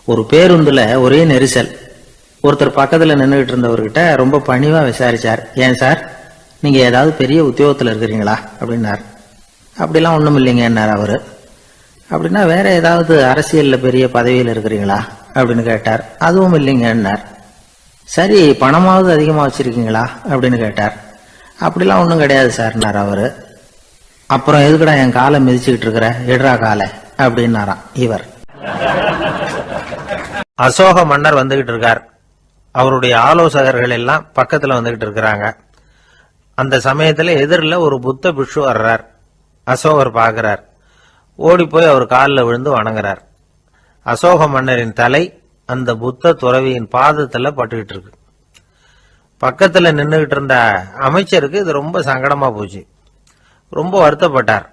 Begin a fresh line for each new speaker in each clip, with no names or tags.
ஒரு பேருந்துல ஒரே நெரிசல். ஒருத்தர் பக்கத்துல நின்றுகிட்டு இருந்தவர்கிட்ட ரொம்ப பணிவா விசாரிச்சார். ஏன் சார், நீங்க ஏதாவது பெரிய உத்தியோகத்துல இருக்கிறீங்களா அப்படின்னார். அப்படிலாம் ஒண்ணும் இல்லைங்கன்னார் அவரு. அப்படின்னா வேற ஏதாவது அரசியல்ல பெரிய பதவியில் இருக்கிறீங்களா அப்படின்னு கேட்டார். அதுவும் இல்லைங்கன்னார். சரி, பணமாவது அதிகமா வச்சிருக்கீங்களா அப்படின்னு கேட்டார். அப்படிலாம் ஒன்றும் கிடையாது சார்னார் அவரு. அப்புறம் எதுக்குடா என் காலை மிதிச்சுக்கிட்டு இருக்கிற, எடுறா காலை அப்படின்னாராம் இவர். அசோக மன்னர் வந்துகிட்டு இருக்கார். அவருடைய ஆலோசகர்கள் எல்லாம் பக்கத்துல வந்துகிட்டு இருக்கிறாங்க. அந்த சமயத்துல எதிரில் ஒரு புத்த பிக்ஷு வர்றார். அசோகர் பார்க்கிறார். ஓடி போய் அவர் காலில் விழுந்து வணங்குறார். அசோக மன்னரின் தலை அந்த புத்த துறவியின் பாதத்துல பட்டுக்கிட்டு இருக்கு. பக்கத்துல நின்றுகிட்டு இருந்த அமைச்சருக்கு இது ரொம்ப சங்கடமா போச்சு. ரொம்ப வருத்தப்பட்டார்.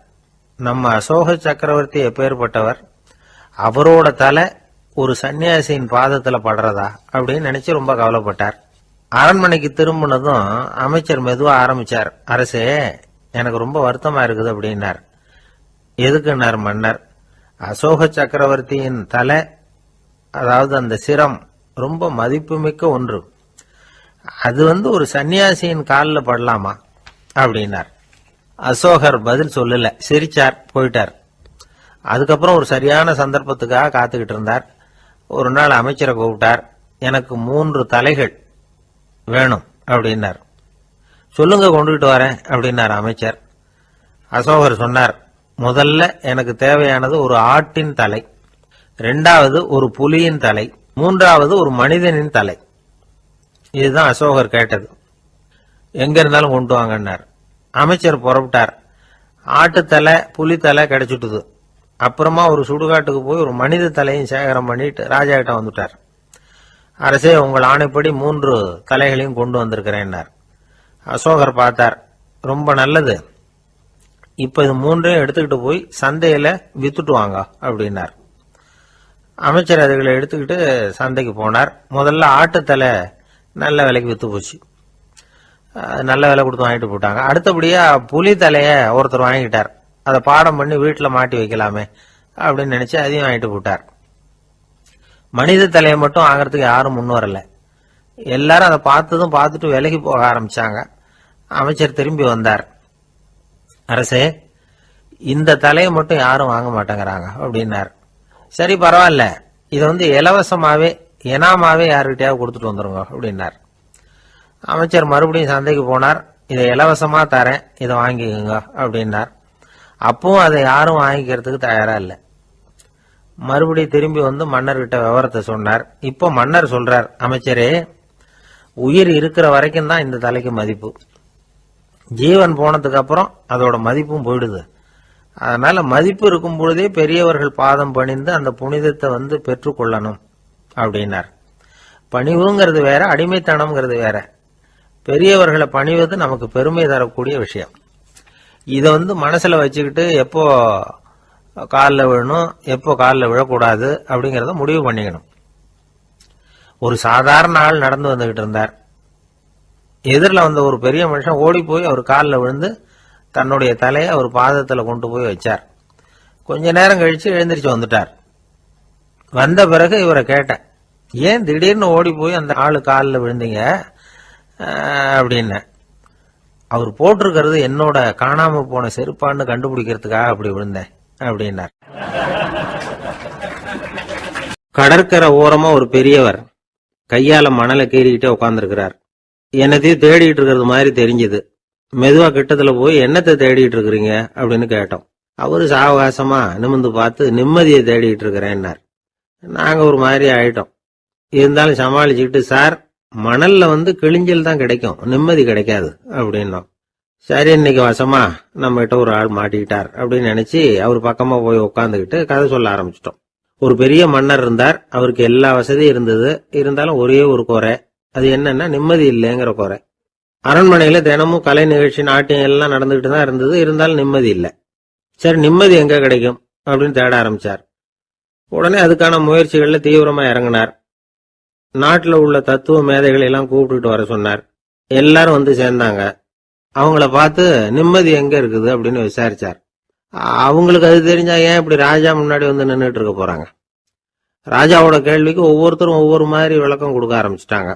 நம்ம அசோக சக்கரவர்த்தி எப்பேற்பட்டவர், அவரோட தலை ஒரு சன்னியாசியின் பாதத்துல படுறதா அப்படின்னு நினைச்சு ரொம்ப கவலைப்பட்டார். அரண்மனைக்கு திரும்பினதும் அமைச்சர் மெதுவா ஆரம்பிச்சார். அரசே, எனக்கு ரொம்ப வருத்தமா இருக்குது அப்படின்னார். எதுக்குன்னார் மன்னர். அசோக சக்கரவர்த்தியின் தலை, அதாவது அந்த சிரம், ரொம்ப மதிப்புமிக்க ஒன்று. அது ஒரு சன்னியாசியின் காலில் படலாமா அப்படின்னார். அசோகர் பதில் சொல்லல, சிரிச்சார், போயிட்டார். அதுக்கப்புறம் ஒரு சரியான சந்தர்ப்பத்துக்காக காத்துக்கிட்டு இருந்தார். ஒரு நாள் அமைச்சரை கூப்பிட்டார். எனக்கு 3 தலைகள் வேணும் அப்படின்னார். சொல்லுங்க, கொண்டுகிட்டு வரேன் அப்படின்னார் அமைச்சர். அசோகர் சொன்னார், முதல்ல எனக்கு தேவையானது ஒரு ஆட்டின் தலை, 2வது ஒரு புலியின் தலை, 3வது ஒரு மனிதனின் தலை. இதுதான் அசோகர் கேட்டது. எங்க இருந்தாலும் கொண்டு வாங்கன்னார். அமைச்சர் புறப்பட்டார். ஆட்டுத்தலை, புலித்தலை கிடைச்சிட்டுது. அப்புறமா ஒரு சுடுகாட்டுக்கு போய் ஒரு மனித தலையும் சேகரம் பண்ணிட்டு ராஜா கிட்ட வந்துட்டார். அரசே, உங்கள் ஆணைப்படி 3 தலைகளையும் கொண்டு வந்திருக்கிறேன்னார். அசோகர் பார்த்தார். ரொம்ப நல்லது, இப்ப இது 3ஐயும் எடுத்துக்கிட்டு போய் சந்தையில வித்துட்டு வாங்க அப்படின்னார். அமைச்சர் அதுகளை எடுத்துக்கிட்டு சந்தைக்கு போனார். முதல்ல ஆட்டுத்தலை நல்ல விலைக்கு வித்து போச்சு. நல்ல விலை கொடுத்து வாங்கிட்டு போட்டாங்க. அடுத்தபடியா புலி தலைய ஒருத்தர் வாங்கிட்டார். அதை பாடம் பண்ணி வீட்டில் மாட்டி வைக்கலாமே அப்படின்னு நினைச்சு அதையும் வாங்கிட்டு போட்டார். மனித தலையை மட்டும் வாங்கறதுக்கு யாரும் முன் வரல. எல்லாரும் அதை பார்த்துட்டு விலகி போக ஆரம்பிச்சாங்க. அமைச்சர் திரும்பி வந்தார். அரசே, இந்த தலையை மட்டும் யாரும் வாங்க மாட்டேங்கிறாங்க அப்படின்னார். சரி, பரவாயில்ல, இதை இலவசமாவே எனாமாவே யாருக்கிட்டையாவது கொடுத்துட்டு வந்துருங்க அப்படின்னார். அமைச்சர் மறுபடியும் சந்தைக்கு போனார். இதை இலவசமா தரேன், இதை வாங்கிக்கோங்க அப்படின்னார். அப்பவும் அதை யாரும் வாங்கிக்கிறதுக்கு தயாரா இல்லை. மறுபடியும் திரும்பி மன்னர்கிட்ட விவரத்தை சொன்னார். இப்போ மன்னர் சொல்றார், அமைச்சரே, உயிர் இருக்கிற வரைக்கும் தான் இந்த தலைக்கு மதிப்பு. ஜீவன் போனதுக்கு அப்புறம் அதோட மதிப்பும் போயிடுது. அதனால மதிப்பு இருக்கும் பொழுதே பெரியவர்கள் பாதம் பணிந்து அந்த புனிதத்தை பெற்றுக்கொள்ளணும் அப்படின்னார். பணிவுங்கிறது வேற, அடிமைத்தனம்ங்கிறது வேற. பெரியவர்களை பணிவது நமக்கு பெருமை தரக்கூடிய விஷயம். இதை மனசுல வச்சுக்கிட்டு எப்போ காலில் விழணும், எப்போ காலில் விழக்கூடாது அப்படிங்கறத முடிவு பண்ணிக்கணும். ஒரு சாதாரண ஆள் நடந்து வந்துகிட்டு இருந்தார். எதிரில் வந்த ஒரு பெரிய மனுஷன் ஓடி போய் அவர் காலில் விழுந்து தன்னுடைய தலையை அவர் பாதத்தில் கொண்டு போய் வச்சார். கொஞ்ச நேரம் கழிச்சு எழுந்திரிச்சு வந்துட்டார். வந்த பிறகு இவரை கேட்டேன், ஏன் திடீர்னு ஓடி போய் அந்த ஆளு காலில் விழுந்தீங்க அப்படின்னு. அவர் போட்டிருக்கிறது என்னோட காணாம போன செருப்பான்னு கண்டுபிடிக்கிறதுக்காக அப்படி விழுந்தேன் அப்படின்னார். கடற்கரை ஓரமா ஒரு பெரியவர் கையால மணலை கீறிக்கிட்டே உட்கார்ந்துருக்கிறார். என்னத்தையும் தேடிட்டு இருக்கிறது மாதிரி தெரிஞ்சது. மெதுவா கிட்டத்துல போய் என்னத்தை தேடிட்டு இருக்கிறீங்க அப்படின்னு கேட்டோம். அவரு சாவகாசமா நிமிர்ந்து பார்த்து நிம்மதியை தேடிட்டு இருக்கிறேன்னார். நாங்க ஒரு மாதிரி ஆயிட்டோம். இருந்தாலும் சமாளிச்சுக்கிட்டு, சார், மணல்ல கிழிஞ்சல் தான் கிடைக்கும், நிம்மதி கிடைக்காது அப்படின்னோம். சரி, இன்னைக்கு வசமா நம்ம கிட்ட ஒரு ஆள் மாட்டிக்கிட்டார் அப்படின்னு நினைச்சு அவர் பக்கமா போய் உட்காந்துக்கிட்டு கதை சொல்ல ஆரம்பிச்சிட்டோம். ஒரு பெரிய மன்னர் இருந்தார். அவருக்கு எல்லா வசதியும் இருந்தது. இருந்தாலும் ஒரே ஒரு குறை. அது என்னன்னா நிம்மதி இல்லைங்கிற குறை. அரண்மனையில தினமும் கலை நிகழ்ச்சி, நாட்டியம் எல்லாம் நடந்துகிட்டு தான் இருந்தது. இருந்தாலும் நிம்மதி இல்லை. சரி, நிம்மதி எங்க கிடைக்கும் அப்படின்னு தேட ஆரம்பிச்சார். உடனே அதுக்கான முயற்சிகள்ல தீவிரமா இறங்கினார். நாட்டில் உள்ள தத்துவ மேதைகளை எல்லாம் கூப்பிட்டுட்டு வர சொன்னார். எல்லாரும் சேர்ந்தாங்க. அவங்கள பார்த்து நிம்மதி எங்க இருக்குது அப்படின்னு விசாரிச்சார். அவங்களுக்கு அது தெரிஞ்சா ஏன் இப்படி ராஜா முன்னாடி நின்றுட்டு இருக்க போறாங்க? ராஜாவோட கேள்விக்கு ஒவ்வொருத்தரும் ஒவ்வொரு மாதிரி விளக்கம் கொடுக்க ஆரம்பிச்சிட்டாங்க.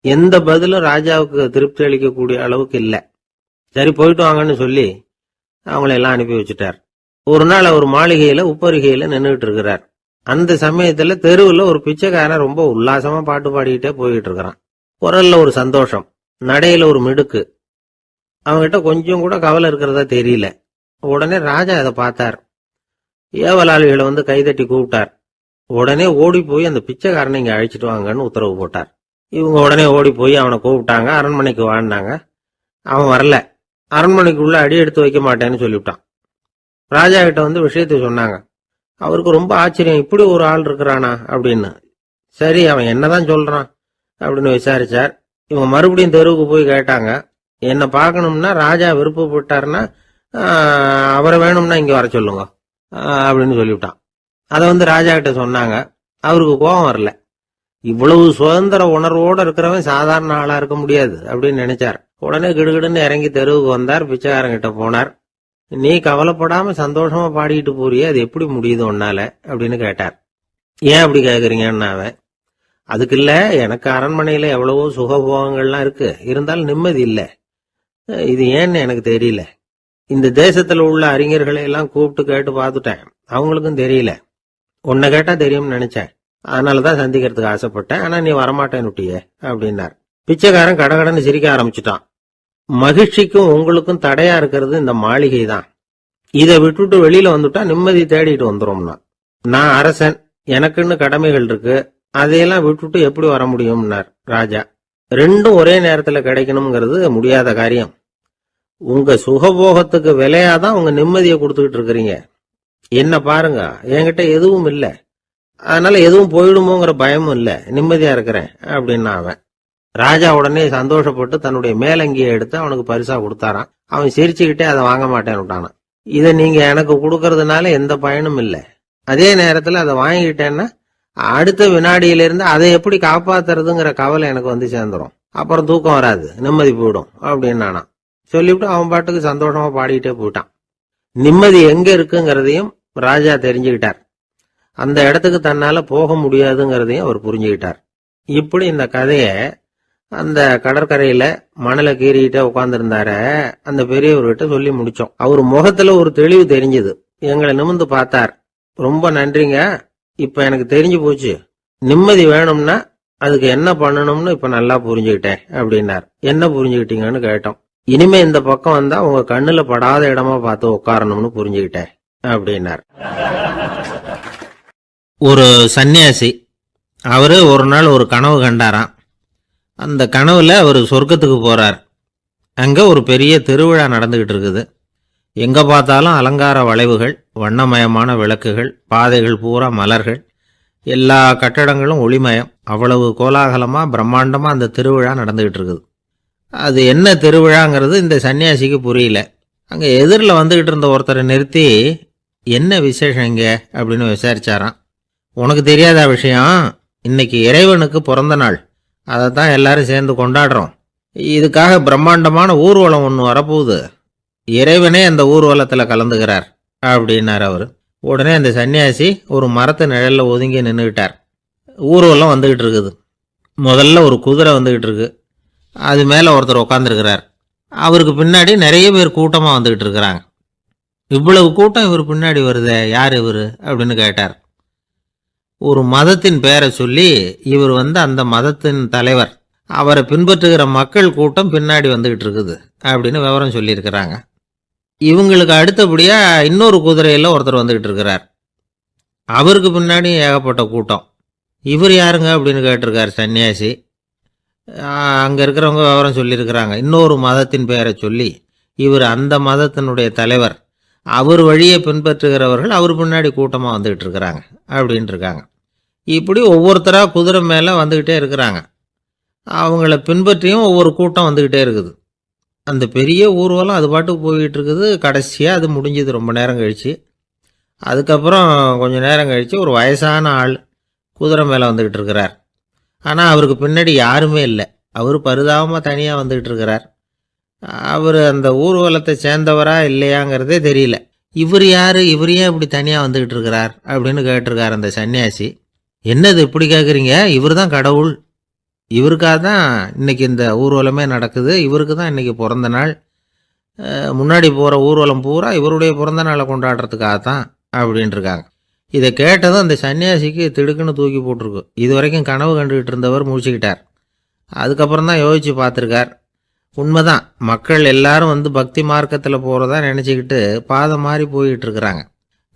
எந்த பதிலும் ராஜாவுக்கு திருப்தி அளிக்கக்கூடிய அளவுக்கு இல்லை. சரி போயிட்டு வாங்கன்னு சொல்லி அவங்கள எல்லாம் அனுப்பி வச்சுட்டார். ஒரு நாள் அவர் மாளிகையில உப்பருகையில நின்றுட்டு இருக்கிறார். அந்த சமயத்துல தெருவுல ஒரு பிச்சைக்காரன் ரொம்ப உல்லாசமா பாட்டு பாடிக்கிட்டே போயிட்டு இருக்கிறான். குரல்ல ஒரு சந்தோஷம், நடையில ஒரு மிடுக்கு. அவங்கிட்ட கொஞ்சம் கூட கவலை இருக்கிறதா தெரியல. உடனே ராஜா அதை பார்த்தார். ஏவலாளிகளை வந்து கைதட்டி கூப்பிட்டார். உடனே ஓடி போய் அந்த பிச்சைக்காரனை இங்க அழைச்சிட்டு வாங்கன்னு உத்தரவு போட்டார். இவங்க உடனே ஓடி போய் அவனை கூப்பிட்டாங்க. அரண்மனைக்கு வாழ்ந்தாங்க. அவன் வரல. அரண்மனைக்குள்ள அடி எடுத்து வைக்க மாட்டேன்னு சொல்லிவிட்டான். ராஜா கிட்ட வந்து விஷயத்தை சொன்னாங்க. அவருக்கு ரொம்ப ஆச்சரியம், இப்படி ஒரு ஆள் இருக்கிறானா அப்படின்னு. சரி அவன் என்னதான் சொல்றான் அப்படின்னு விசாரிச்சார். இவங்க மறுபடியும் தெருவுக்கு போய் கேட்டாங்க. என்ன பார்க்கணும்னா ராஜா விருப்பப்பட்டாருன்னா அவரை வேணும்னா இங்க வர சொல்லுங்க அப்படின்னு சொல்லிவிட்டான். அதை வந்து ராஜா கிட்ட சொன்னாங்க. அவருக்கு கோபம் வரல. இவ்வளவு சுதந்திர உணர்வோடு இருக்கிறவன் சாதாரண ஆளா இருக்க முடியாது அப்படின்னு நினைச்சார். உடனே கிடுகிடுன்னு இறங்கி தெருவுக்கு வந்தார். பிச்சைக்காரங்கிட்ட போனார். நீ கவலைப்படாம சந்தோஷமா பாடிக்கிட்டு போறியே, அது எப்படி முடியுது உன்னால அப்படின்னு கேட்டார். ஏன் அப்படி கேக்குறீங்கன்னா அவன், அதுக்கு இல்ல, எனக்கு அரண்மனையில எவ்வளவோ சுகபோகங்கள்லாம் இருக்கு, இருந்தாலும் நிம்மதி இல்ல. இது ஏன்னு எனக்கு தெரியல. இந்த தேசத்துல உள்ள அறிஞர்களை எல்லாம் கூப்பிட்டு கேட்டு பார்த்துட்டேன், அவங்களுக்கும் தெரியல. உன்னை கேட்டா தெரியும்னு நினைச்சேன், அதனாலதான் சந்திக்கிறதுக்கு ஆசைப்பட்டேன். ஆனா நீ வரமாட்டேன்னுட்டியே அப்படின்னார். பிச்சைக்காரன் கடகடன்னு சிரிக்க ஆரம்பிச்சுட்டான். மகிழ்ச்சிக்கும் உங்களுக்கும் தடையா இருக்கிறது இந்த மாளிகை தான். இதை விட்டுட்டு வெளியில வந்துட்டா நிம்மதி தேடிட்டு வந்துரும்னா. நான் அரசன், எனக்குன்னு கடமைகள் இருக்கு, அதையெல்லாம் விட்டுட்டு எப்படி வர முடியும்னார் ராஜா. ரெண்டும் ஒரே நேரத்துல கிடைக்கணுங்கிறது முடியாத காரியம். உங்க சுகபோகத்துக்கு விலையாதான் உங்க நிம்மதியை கொடுத்துக்கிட்டு இருக்கிறீங்க. என்ன பாருங்க, என்கிட்ட எதுவும் இல்லை, அதனால எதுவும் போயிடுமோங்கிற பயமும் இல்லை, நிம்மதியா இருக்கிறேன் அப்படின்னா அவன். ராஜா உடனே சந்தோஷப்பட்டு தன்னுடைய மேலங்கியை எடுத்து அவனுக்கு பரிசா கொடுத்தாராம். அவன் சிரிச்சுக்கிட்டே அதை வாங்க மாட்டேன்னு விட்டானான். இதை நீங்க எனக்கு கொடுக்கறதுனால எந்த பயனும் இல்லை, அதே நேரத்துல அதை வாங்கிக்கிட்டேன்னா அடுத்த வினாடியிலிருந்து அதை எப்படி காப்பாத்துறதுங்கிற கவலை எனக்கு வந்து சேர்ந்துடும், அப்புறம் தூக்கம் வராது, நிம்மதி போயிடும் அப்படின்னானா. சொல்லிவிட்டு அவன் பாட்டுக்கு சந்தோஷமா பாடிக்கிட்டே போயிட்டான். நிம்மதி எங்க இருக்குங்கிறதையும் ராஜா தெரிஞ்சுக்கிட்டார். அந்த இடத்துக்கு தன்னால போக முடியாதுங்கிறதையும் அவர் புரிஞ்சுக்கிட்டார். இப்படி இந்த கதைய அந்த கடற்கரையில மணலை கீறிக்கிட்டே உட்கார்ந்துருந்தார அந்த பெரியவர்கிட்ட சொல்லி முடிச்சோம். அவர் முகத்துல ஒரு தெளிவு தெரிஞ்சது. எங்களை நிமிர்ந்து பார்த்தார். ரொம்ப நன்றிங்க, இப்ப எனக்கு தெரிஞ்சு போச்சு, நிம்மதி வேணும்னா அதுக்கு என்ன பண்ணணும்னு இப்ப நல்லா புரிஞ்சுக்கிட்டேன் அப்படின்னார். என்ன புரிஞ்சுக்கிட்டீங்கன்னு கேட்டோம். இனிமே இந்த பக்கம் வந்தா உங்க கண்ணுல படாத இடமா பார்த்து உட்காரணும்னு புரிஞ்சுக்கிட்டேன் அப்படின்னார். ஒரு சன்னியாசி, அவரு ஒரு நாள் ஒரு கனவு கண்டாராம். அந்த கனவுல அவர் சொர்க்கத்துக்கு போறார். அங்க ஒரு பெரிய திருவிழா நடந்துகிட்டு இருக்குது. எங்க பார்த்தாலும் அலங்கார வளைவுகள், வண்ணமயமான விளக்குகள், பாதைகள் பூரா மலர்கள், எல்லா கட்டடங்களும் ஒளிமயம். அவ்வளவு கோலாகலமா பிரம்மாண்டமா அந்த திருவிழா நடந்துகிட்டு இருக்குது. அது என்ன திருவிழாங்கிறது இந்த சன்னியாசிக்கு புரியல. அங்க எதிரில் வந்துகிட்டு இருந்த ஒருத்தரை நிறுத்தி, என்ன விசேஷம் இங்க அப்படின்னு விசாரிச்சாராம். உனக்கு தெரியாத விஷயம், இன்னைக்கு இறைவனுக்கு பிறந்த நாள், அதைத்தான் எல்லாரும் சேர்ந்து கொண்டாடுறோம். இதுக்காக பிரம்மாண்டமான ஊர்வலம் ஒன்று வரப்போகுது, இறைவனே அந்த ஊர்வலத்தில் கலந்துகிறார் அப்படின்னார் அவர். உடனே அந்த சன்னியாசி ஒரு மரத்து நிழல்ல ஒதுங்கி நின்றுக்கிட்டார். ஊர்வலம் வந்துகிட்டு இருக்குது. முதல்ல ஒரு குதிரை வந்துகிட்டு இருக்கு, அது மேல ஒருத்தர் உட்காந்துருக்கிறார். அவருக்கு பின்னாடி நிறைய பேர் கூட்டமா வந்துகிட்டு இருக்கிறாங்க. இவ்வளவு கூட்டம் இவர் பின்னாடி வருதே, யார் இவரு அப்படின்னு கேட்டார். ஒரு மதத்தின் பெயரை சொல்லி, இவர் அந்த மதத்தின் தலைவர், அவரை பின்பற்றுகிற மக்கள் கூட்டம் பின்னாடி வந்துகிட்டு இருக்குது அப்படின்னு விவரம் சொல்லியிருக்கிறாங்க. இவங்களுக்கு அடுத்தபடியா இன்னொரு குதிரையில ஒருத்தர் வந்துகிட்டு இருக்கிறார். அவருக்கு பின்னாடி ஏகப்பட்ட கூட்டம். இவர் யாருங்க அப்படின்னு கேட்டிருக்காரு சன்னியாசி. அங்க இருக்கிறவங்க விவரம் சொல்லியிருக்கிறாங்க. இன்னொரு மதத்தின் பெயரை சொல்லி, இவர் அந்த மதத்தினுடைய தலைவர், அவர் வழியை பின்பற்றுகிறவர்கள் அவர் பின்னாடி கூட்டமா வந்துகிட்டு இருக்கிறாங்க அப்படின்ட்டு இருக்காங்க. இப்படி ஒவ்வொருத்தரா குதிரை மேல வந்துகிட்டே இருக்கிறாங்க. அவங்கள பின்பற்றியும் ஒவ்வொரு கூட்டம் வந்துகிட்டே இருக்குது. அந்த பெரிய ஊர்வலம் அது பாட்டுக்கு போய்கிட்டு இருக்குது. கடைசியா அது முடிஞ்சது ரொம்ப நேரம் கழிச்சு. அதுக்கப்புறம் கொஞ்சம் நேரம் கழிச்சு ஒரு வயசான ஆள் குதிரை மேல வந்துகிட்டு இருக்கிறார். ஆனா அவருக்கு பின்னாடி யாருமே இல்லை. அவர் பரிதாபமா தனியா வந்துகிட்டு இருக்கிறார். அவர் அந்த ஊர்வலத்தை சேர்ந்தவரா இல்லையாங்கிறதே தெரியல. இவர் யாரு, இவர் ஏன் இப்படி தனியா வந்துகிட்டு இருக்கிறார் அப்படின்னு கேட்டிருக்கார் அந்த சன்னியாசி. என்னது இப்படி கேட்குறீங்க? இவர் தான் கடவுள், இவருக்காக தான் இன்னைக்கு இந்த ஊர்வலமே நடக்குது, இவருக்கு தான் இன்னைக்கு பிறந்த நாள், முன்னாடி போகிற ஊர்வலம் பூரா இவருடைய பிறந்த நாளை கொண்டாடுறதுக்காக தான் அப்படின்ட்டு இருக்காங்க. இதை கேட்டதும் அந்த சன்னியாசிக்கு திடுக்குன்னு தூக்கி போட்டிருக்கு. இது வரைக்கும் கனவு கண்டுகிட்டு இருந்தவர் முடிச்சுக்கிட்டார். அதுக்கப்புறம் தான் யோசித்து பார்த்துருக்கார். உண்மைதான், மக்கள் எல்லாரும் வந்து பக்தி மார்க்கத்தில் போகிறதா நினச்சிக்கிட்டு பாதை மாறி போயிட்டு இருக்கிறாங்க.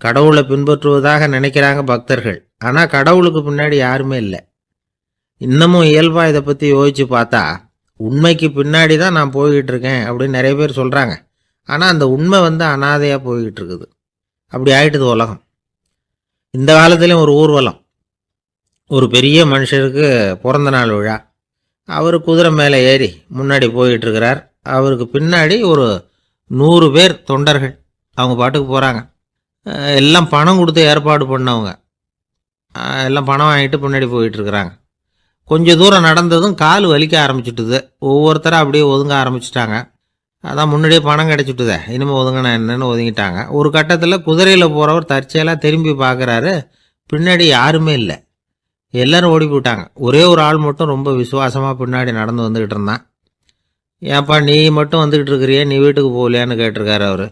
கடவுளை பின்பற்றுவதாக நினைக்கிறாங்க பக்தர்கள். ஆனால் கடவுளுக்கு பின்னாடி யாருமே இல்லை. இன்னமும் இயல்பாக இதை பற்றி யோசித்து பார்த்தா உண்மைக்கு பின்னாடி தான் நான் போய்கிட்டு இருக்கேன் அப்படின்னு நிறைய பேர் சொல்கிறாங்க. ஆனால் அந்த உண்மை வந்து அனாதையாக போய்கிட்டு இருக்குது. அப்படி ஆயிட்டுது உலகம். இந்த காலத்துலேயும் ஒரு ஊர்வலம், ஒரு பெரிய மனுஷருக்கு பிறந்த நாள் விழா. அவர் குதிரை மேலே ஏறி முன்னாடி போயிட்டு இருக்கிறார். அவருக்கு பின்னாடி ஒரு 100 பேர் தொண்டர்கள் அவங்க பாட்டுக்கு போகிறாங்க. எல்லாம் பணம் கொடுத்து ஏற்பாடு பண்ணவங்க, எல்லாம் பணம் வாங்கிட்டு பின்னாடி போயிட்டுருக்குறாங்க. கொஞ்சம் தூரம் நடந்ததும் கால் வலிக்க ஆரம்பிச்சுட்டுது. ஒவ்வொருத்தராக அப்படியே ஒதுங்க ஆரம்பிச்சிட்டாங்க. அதான் முன்னாடியே பணம் கிடச்சிட்டுதே, இனிமேல் ஒதுங்கினா என்னன்னு ஒதுங்கிட்டாங்க. ஒரு கட்டத்தில் குதிரையில் போகிறவர் தற்செயலாக திரும்பி பார்க்குறாரு, பின்னாடி யாருமே இல்லை, எல்லோரும் ஓடி போயிட்டாங்க. ஒரே ஒரு ஆள் மட்டும் ரொம்ப விசுவாசமாக பின்னாடி நடந்து வந்துக்கிட்டு இருந்தான். ஏன்ப்பா நீ மட்டும் வந்துக்கிட்டு இருக்கிறியே, நீ வீட்டுக்கு போகலையான்னு கேட்டிருக்காரு அவர்.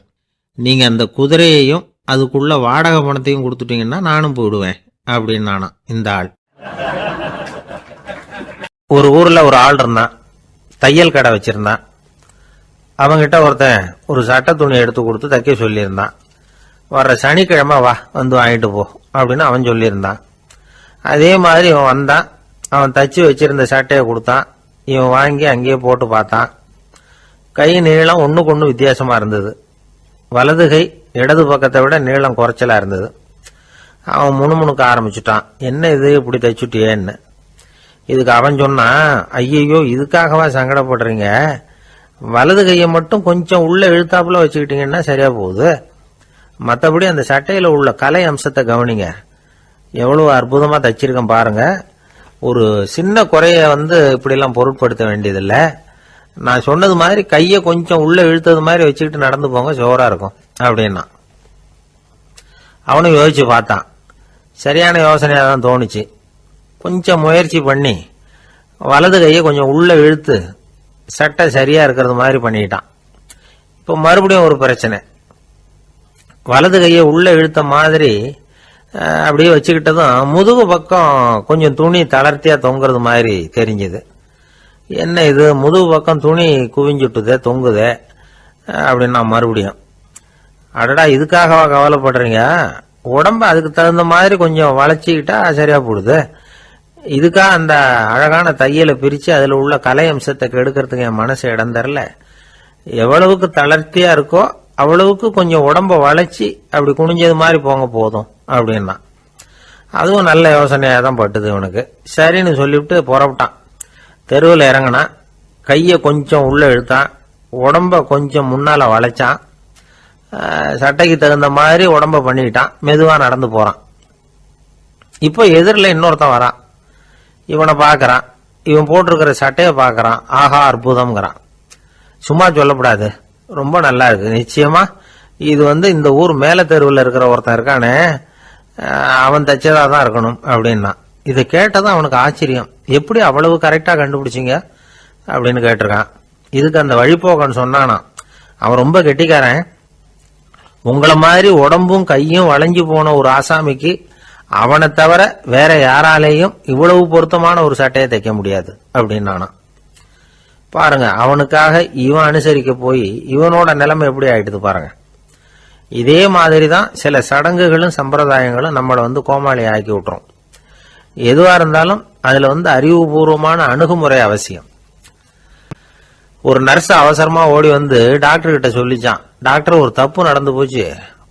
நீங்கள் அந்த குதிரையையும் அதுக்குள்ளே வாடகை பணத்தையும் கொடுத்துட்டீங்கன்னா நானும் போயிடுவேன் அப்படின்னு நானும். இந்த ஆள் ஒரு ஊரில் ஒரு ஆள் இருந்தான், தையல் கடை வச்சுருந்தான். அவங்கிட்ட ஒருத்தன் ஒரு சட்டை துணி எடுத்து கொடுத்து தைக்க சொல்லியிருந்தான். வர்ற சனிக்கிழமை வா வந்து வாங்கிட்டு போ அப்படின்னு அவன் சொல்லியிருந்தான். அதே மாதிரி இவன் வந்தான். அவன் தச்சு வச்சிருந்த சட்டையை கொடுத்தான். இவன் வாங்கி அங்கேயே போட்டு பார்த்தான். கை நீளம் ஒன்றுக்கு ஒன்று வித்தியாசமாக இருந்தது. வலது கை இடது பக்கத்தை விட நீளம் குறைச்சலாக இருந்தது. அவன் முணுமுணுக்க ஆரம்பிச்சுட்டான், என்ன இது இப்படி தைச்சுட்டியேன்னு. இதுக்கு அவன் சொன்னான், ஐயையோ இதுக்காகவா சங்கடப்படுறீங்க, வலது கையை மட்டும் கொஞ்சம் உள்ள இழுத்தாப்புல வச்சுக்கிட்டீங்கன்னா சரியா போகுது, மற்றபடி அந்த சட்டையில் உள்ள கலை அம்சத்தை கவனிங்க, எவ்வளவு அற்புதமாக தைச்சிருக்கேன் பாருங்க, ஒரு சின்ன குறைய வந்து இப்படிலாம் பொருட்படுத்த வேண்டியதில்லை, நான் சொன்னது மாதிரி கையை கொஞ்சம் உள்ள இழுத்தது மாதிரி வச்சுக்கிட்டு நடந்து போங்க, ஜோரா இருக்கும் அப்படின்னா. அவனும் யோசிச்சு பார்த்தான். சரியான யோசனையாக தான் தோணுச்சு. கொஞ்சம் முயற்சி பண்ணி வலது கையை கொஞ்சம் உள்ள இழுத்து சட்டை சரியா இருக்கிறது மாதிரி பண்ணிட்டான். இப்போ மறுபடியும் ஒரு பிரச்சனை. வலது கையை உள்ள இழுத்த மாதிரி அப்படியே வச்சுக்கிட்டதும் முதுகு பக்கம் கொஞ்சம் துணி தளர்த்தியா தொங்குறது மாதிரி தெரிஞ்சுது. என்ன இது முதுகு பக்கம் துணி குவிஞ்சுட்டுதே தொங்குதே அப்படின்னா மறுபடியும், அடடா இதுக்காகவா கவலைப்படுறீங்க, உடம்ப அதுக்கு தகுந்த மாதிரி கொஞ்சம் வளைச்சிக்கிட்டா சரியா போடுது, இதுக்காக அந்த அழகான தையலை பிரித்து அதில் உள்ள கலை அம்சத்தை கெடுக்கிறதுக்கு என் மனசு இடம் தரல, எவ்வளவுக்கு தளர்த்தியா இருக்கோ அவ்வளவுக்கு கொஞ்சம் உடம்ப வளைச்சி அப்படி குனிஞ்சது மாதிரி போங்க போதும் அப்படின்னா. அதுவும் நல்ல யோசனையாக தான் பட்டுது இவனுக்கு. சரின்னு சொல்லிவிட்டு புறப்பட்டான். தெருவில் இறங்கினான். கையை கொஞ்சம் உள்ள இழுத்தான், உடம்ப கொஞ்சம் முன்னால் வளைச்சான், சட்டைக்கு தகுந்த மாதிரி உடம்ப பண்ணிக்கிட்டான், மெதுவாக நடந்து போகிறான். இப்போ எதிரில் இன்னொருத்தன் வரான். இவனை பார்க்குறான், இவன் போட்டிருக்கிற சட்டையை பார்க்குறான், ஆஹா அற்புதம்ங்கிறான். சும்மா சொல்லக்கூடாது, ரொம்ப நல்லா இருக்கு, நிச்சயமா இது வந்து இந்த ஊர் மேல தெருவில் இருக்கிற ஒருத்தன் இருக்கானே அவன் தைச்சதா தான் இருக்கணும் அப்படின்னா. இதை கேட்டதான் அவனுக்கு ஆச்சரியம், எப்படி அவ்வளவு கரெக்டா கண்டுபிடிச்சிங்க அப்படின்னு கேட்டிருக்கான். இதுக்கு அந்த வழிபோக்கன்னு சொன்னானா, அவன் ரொம்ப கெட்டிக்காரன், உங்களை மாதிரி உடம்பும் கையும் வளைஞ்சு போன ஒரு ஆசாமிக்கு அவனை தவிர வேற யாராலேயும் இவ்வளவு பொருத்தமான ஒரு சட்டையை தைக்க முடியாது அப்படின்னானா. பாருங்க, அவனுக்காக இவன் அனுசரிக்க போய் இவனோட நிலைமை எப்படி ஆயிடுது பாருங்க. இதே மாதிரி தான் சில சடங்குகளும் சம்பிரதாயங்களும் நம்மளை வந்து கோமாளி ஆக்கி விட்டுரும். எதுவா இருந்தாலும் அதுல வந்து அறிவுபூர்வமான அணுகுமுறை அவசியம். ஒரு நர்ஸ் அவசரமா ஓடி வந்து டாக்டர் கிட்ட சொல்லிச்சான், டாக்டர் ஒரு தப்பு நடந்து போச்சு,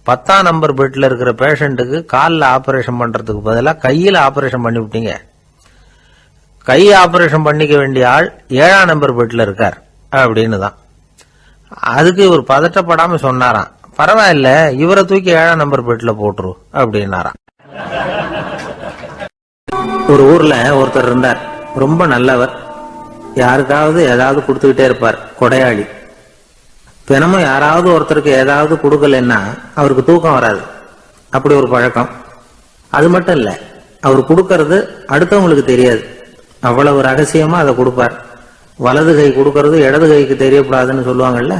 10ஆம் நம்பர் பெட்ல இருக்கிற பேஷண்ட்டுக்கு காலில் ஆபரேஷன் பண்றதுக்கு பதிலாக கையில் ஆபரேஷன் பண்ணி விட்டீங்க, கை ஆபரேஷன் பண்ணிக்க வேண்டிய ஆள் 7ஆம் நம்பர் பெட்ல இருக்கார் அப்படின்னு தான். அதுக்கு இவர் பதட்டப்படாம சொன்னாராம், பரவாயில்ல இவரை தூக்கி 7ஆம் நம்பர் பெட்ல போட்டுரு அப்படின்னாராம். ஒரு ஊர்ல ஒருத்தர் இருந்தார், ரொம்ப நல்லவர், யாருக்காவது ஏதாவது கொடுத்துக்கிட்டே இருப்பார், கொடையாளி. தினமும் யாராவது ஒருத்தருக்கு ஏதாவது கொடுக்கலன்னா அவருக்கு தூக்கம் வராது, அப்படி ஒரு பழக்கம். அது மட்டும் இல்ல, அவர் கொடுக்கறது அடுத்தவங்களுக்கு தெரியாது, அவ்வளவு ரகசியமா அதை கொடுப்பார். வலது கை கொடுக்கறது இடது கைக்கு தெரியக்கூடாதுன்னு சொல்லுவாங்கல்ல,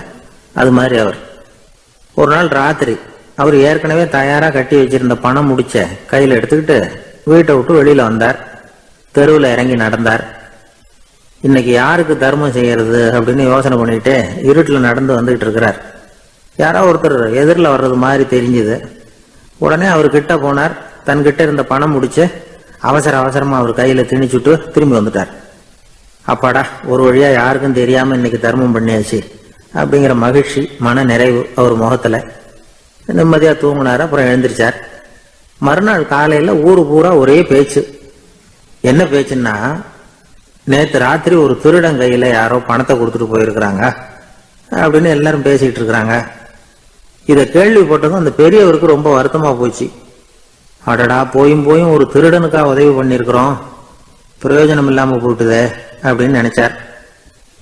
அது மாதிரி அவர். ஒரு நாள் ராத்திரி அவர் ஏற்கனவே தயாரா கட்டி வச்சிருந்த பணம் முடிச்ச கையில எடுத்துக்கிட்டு வீட்டை விட்டு வெளியில வந்தார். தெருவில் இறங்கி நடந்தார். இன்னைக்கு யாருக்கு தர்மம் செய்யறது அப்படின்னு யோசனை பண்ணிட்டு இருட்டில் நடந்து வந்துகிட்டு இருக்கிறார். யாரோ ஒருத்தர் எதிரில் வர்றது மாதிரி தெரிஞ்சுது. உடனே அவர் கிட்ட போனார். தன்கிட்ட இருந்த பணம் முடிச்சு அவசரமா அவர் கையில திணிச்சுட்டு திரும்பி வந்துட்டார். அப்பாடா, ஒரு வழியா யாருக்கும் தெரியாம இன்னைக்கு தர்மம் பண்ணியாச்சு அப்படிங்கிற மகிழ்ச்சி, மன நிறைவு அவர் முகத்துல. நிம்மதியா தூங்கினார். அப்புறம் எழுந்திருச்சார். மறுநாள் காலையில ஊரு பூரா ஒரே பேச்சு. என்ன பேச்சுன்னா, நேத்து ராத்திரி ஒரு திருடன் கையில யாரோ பணத்தை கொடுத்துட்டு போயிருக்கிறாங்க அப்படின்னு எல்லாரும் பேசிட்டு இருக்கிறாங்க. இதை கேள்விப்பட்டதும் அந்த பெரியவருக்கு ரொம்ப வருத்தமா போச்சு. அடடா, போயும் ஒரு திருடனுக்கா உதவி பண்ணிருக்கிறோம், பிரயோஜனம் இல்லாம போட்டுதே அப்படின்னு நினைச்சார்.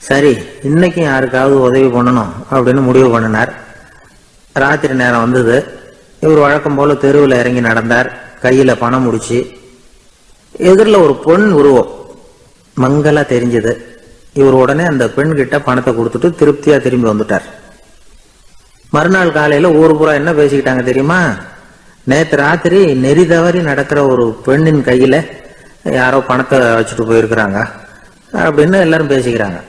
சரி, இன்னைக்கும் யாருக்காவது உதவி பண்ணணும் அப்படின்னு முடிவு பண்ணினார். ராத்திரி நேரம் வந்தது. இவர் வழக்கம் போல தெருவில் இறங்கி நடந்தார். கையில பணம் முடிச்சு. எதிரில் ஒரு பெண் உருவம் மங்களா தெரிஞ்சது. இவர் உடனே அந்த பெண் கிட்ட பணத்தை கொடுத்துட்டு திருப்தியா திரும்பி வந்துட்டார். மறுநாள் காலையில ஊர் பூரா என்ன பேசிக்கிட்டாங்க தெரியுமா? நேற்று ராத்திரி நெறி தவறி நடக்கிற ஒரு பெண்ணின் கையில யாரோ பணத்தை வச்சுட்டு போயிருக்கிறாங்க அப்படின்னு எல்லாரும் பேசிக்கிறாங்க.